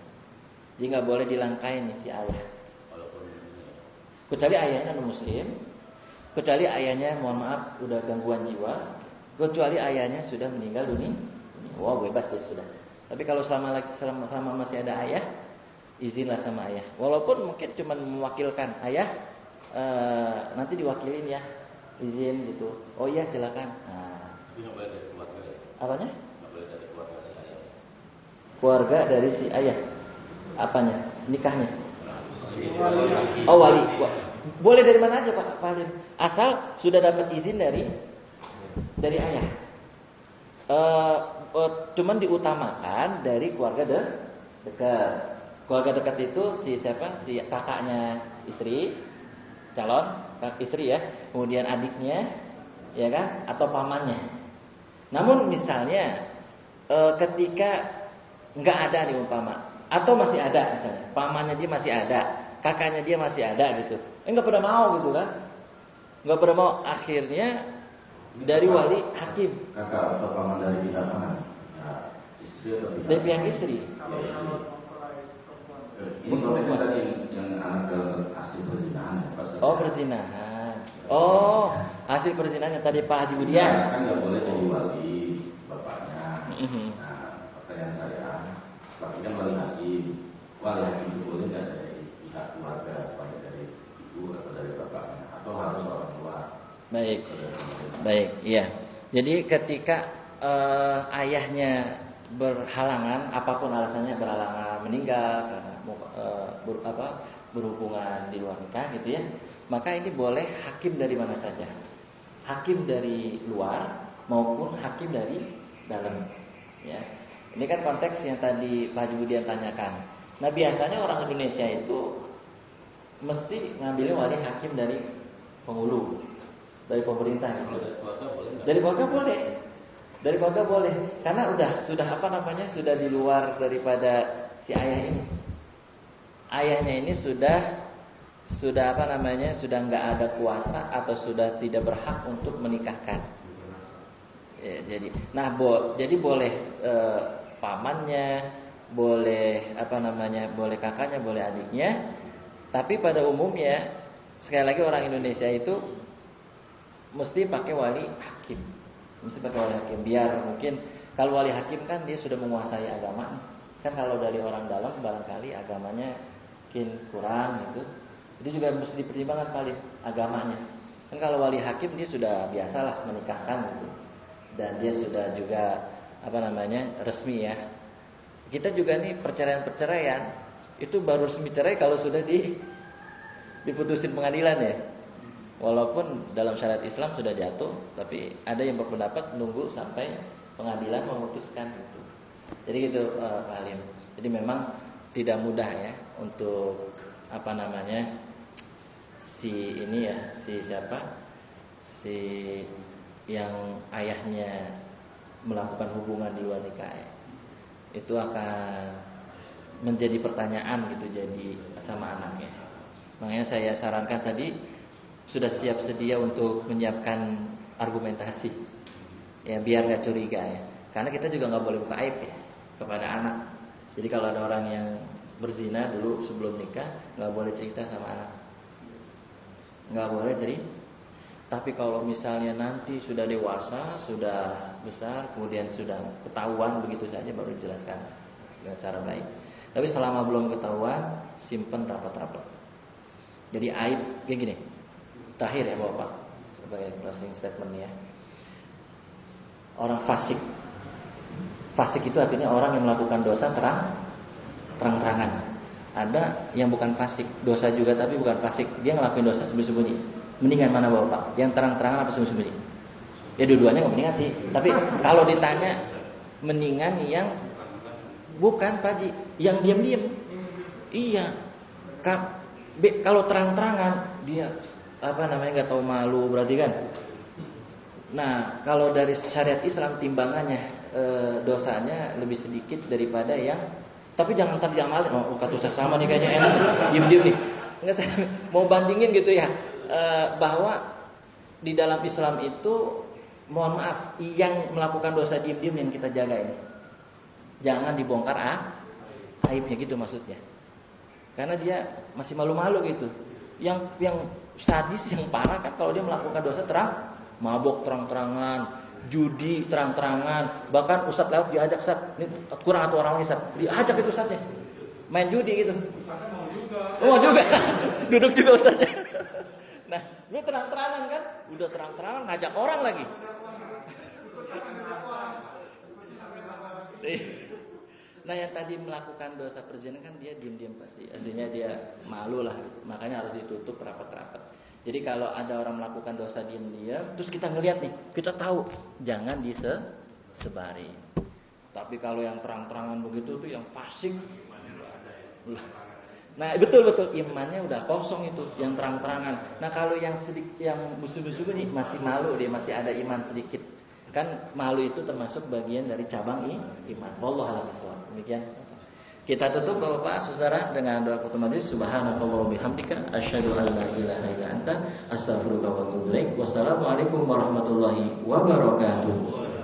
Jadi nggak boleh dilangkain nih si ayah. Kecuali ayahnya non muslim, kecuali ayahnya mohon maaf udah gangguan jiwa, kecuali ayahnya sudah meninggal dunia. Wow, bebas ya sudah. Tapi kalau selama masih ada ayah, izinlah sama ayah. Walaupun mungkin cuma mewakilkan ayah, nanti diwakilin ya, izin gitu. Oh iya silakan. Nah, Nggak boleh dari keluarga. apanya? Nggak boleh dari keluarga si ayah. Keluarga dari si ayah. Apanya? Nikahnya? Oh wali. Boleh dari mana aja Pak Halim. Asal sudah dapat izin dari ayah. Cuman diutamakan dari keluarga dekat. Keluarga dekat itu si siapa? Si kakaknya istri, calon istri ya. Kemudian adiknya, ya kan? Atau pamannya. Namun misalnya ketika nggak ada nih umpama, atau masih ada misalnya, pamannya dia masih ada, kakaknya dia masih ada gitu. Nggak pernah mau gitu kan? Nggak pernah mau, akhirnya dari wali hakim. Kakak atau paman dari pihak mana? Ya, istri atau pihak? Dari pihak istri. Ini konteksnya tadi yang anak dalam hasil perzinahan. Oh perzinahan. Oh hasil perzinahan yang tadi Pak Haji Budian. Nah, kan nggak boleh jadi wali bapaknya. Nah, pertanyaan saya, tapi kan wali hakim itu boleh nggak dari pihak keluarga, baik dari ibu atau dari bapaknya, atau harus orang tua? Baik, iya. Jadi ketika ayahnya berhalangan, apapun alasannya, berhalangan meninggal karena berhubungan di luar nikah gitu ya, maka ini boleh hakim dari mana saja, hakim dari luar maupun hakim dari dalam. Ya, ini kan konteks yang tadi Pak Haji Budian tanyakan. Nah biasanya orang Indonesia itu mesti ngambilnya wali hakim dari penghulu, dari pemerintah gitu. Dari keluarga boleh. Dari keluarga boleh. Karena sudah di luar daripada si ayah ini. Ayahnya ini sudah nggak ada kuasa atau sudah tidak berhak untuk menikahkan. Ya, jadi boleh pamannya, boleh boleh kakaknya, boleh adiknya. Tapi pada umumnya sekali lagi orang Indonesia itu mesti pakai wali hakim. Biar mungkin kalau wali hakim kan dia sudah menguasai agama. Kan kalau dari orang dalam barangkali agamanya mungkin kurang gitu. Itu juga mesti dipertimbangkan paling agamanya. Kan kalau wali hakim dia sudah biasalah menikahkan gitu. Dan dia sudah juga resmi ya. Kita juga nih perceraian itu baru resmi cerai kalau sudah diputusin pengadilan ya. Walaupun dalam syariat Islam sudah jatuh, tapi ada yang berpendapat menunggu sampai pengadilan memutuskan itu. Jadi gitu Pak Halim. Jadi memang tidak mudah ya untuk si yang ayahnya melakukan hubungan di luar nikah ya. Itu akan menjadi pertanyaan gitu jadi sama anaknya. Makanya saya sarankan tadi sudah siap sedia untuk menyiapkan argumentasi. Ya biar nggak curiga ya. Karena kita juga nggak boleh buka aib ya kepada anak. Jadi kalau ada orang yang berzina dulu sebelum nikah, nggak boleh cerita sama anak. Nggak boleh cerita. Tapi kalau misalnya nanti sudah dewasa, sudah besar, kemudian sudah ketahuan begitu saja baru dijelaskan dengan cara baik. Tapi selama belum ketahuan, simpen rapat-rapat. Jadi aib kayak gini. Terakhir ya Bapak, sebagai closing statement ya. Orang fasik. Fasik itu artinya orang yang melakukan dosa terang-terangan. Ada yang bukan fasik, dosa juga tapi bukan fasik. Dia ngelakuin dosa sembunyi-sembunyi. Mendingan mana Bapak? Yang terang-terangan apa sembunyi-sembunyi? Ya dua-duanya nggak mendingan sih. Tapi kalau ditanya mendingan yang bukan Pak Ji, yang diam-diam. Iya. Kalau terang-terangan dia nggak tahu malu berarti kan. Nah, kalau dari syariat Islam timbangannya dosanya lebih sedikit daripada yang tapi jangan malu. Oh, kata Ustaz sama nih kayaknya enak diam-diam nih. Enggak, saya mau bandingin gitu ya. Bahwa di dalam Islam itu mohon maaf yang melakukan dosa diam-diam yang kita jaga ini jangan dibongkar aibnya gitu maksudnya, karena dia masih malu-malu gitu. Yang sadis yang parah kan kalau dia melakukan dosa mabok terang-terangan, judi terang-terangan, bahkan Ustadz lewat diajak Ustadz, ini kurang atau orang Ustadz diajak itu Ustadznya main judi gitu. Mau juga duduk juga Ustadznya. Nah, lu terang-terangan kan? Udah terang-terangan ngajak orang lagi. Nah, yang tadi melakukan dosa perzinahan kan dia diam-diam pasti. Artinya dia malu lah gitu. Makanya harus ditutup rapat-rapat. Jadi kalau ada orang melakukan dosa diam-diam, terus kita ngelihat nih, kita tahu, jangan disebarin. Tapi kalau yang terang-terangan begitu tuh yang fasik. Nah betul imannya udah kosong itu yang terang-terangan. Nah kalau yang musuh-musuh nih masih malu dia, masih ada iman sedikit. Kan malu itu termasuk bagian dari cabang iman. Wallahu a'lam bishawab. Demikian. Kita tutup Bapak Saudara dengan doa kutul majlis. Subhanallahi wa bihamdika asyhadu an la ilaha illa anta astaghfiruka wa atubu ilaik. Wassalamualaikum warahmatullahi wabarakatuh.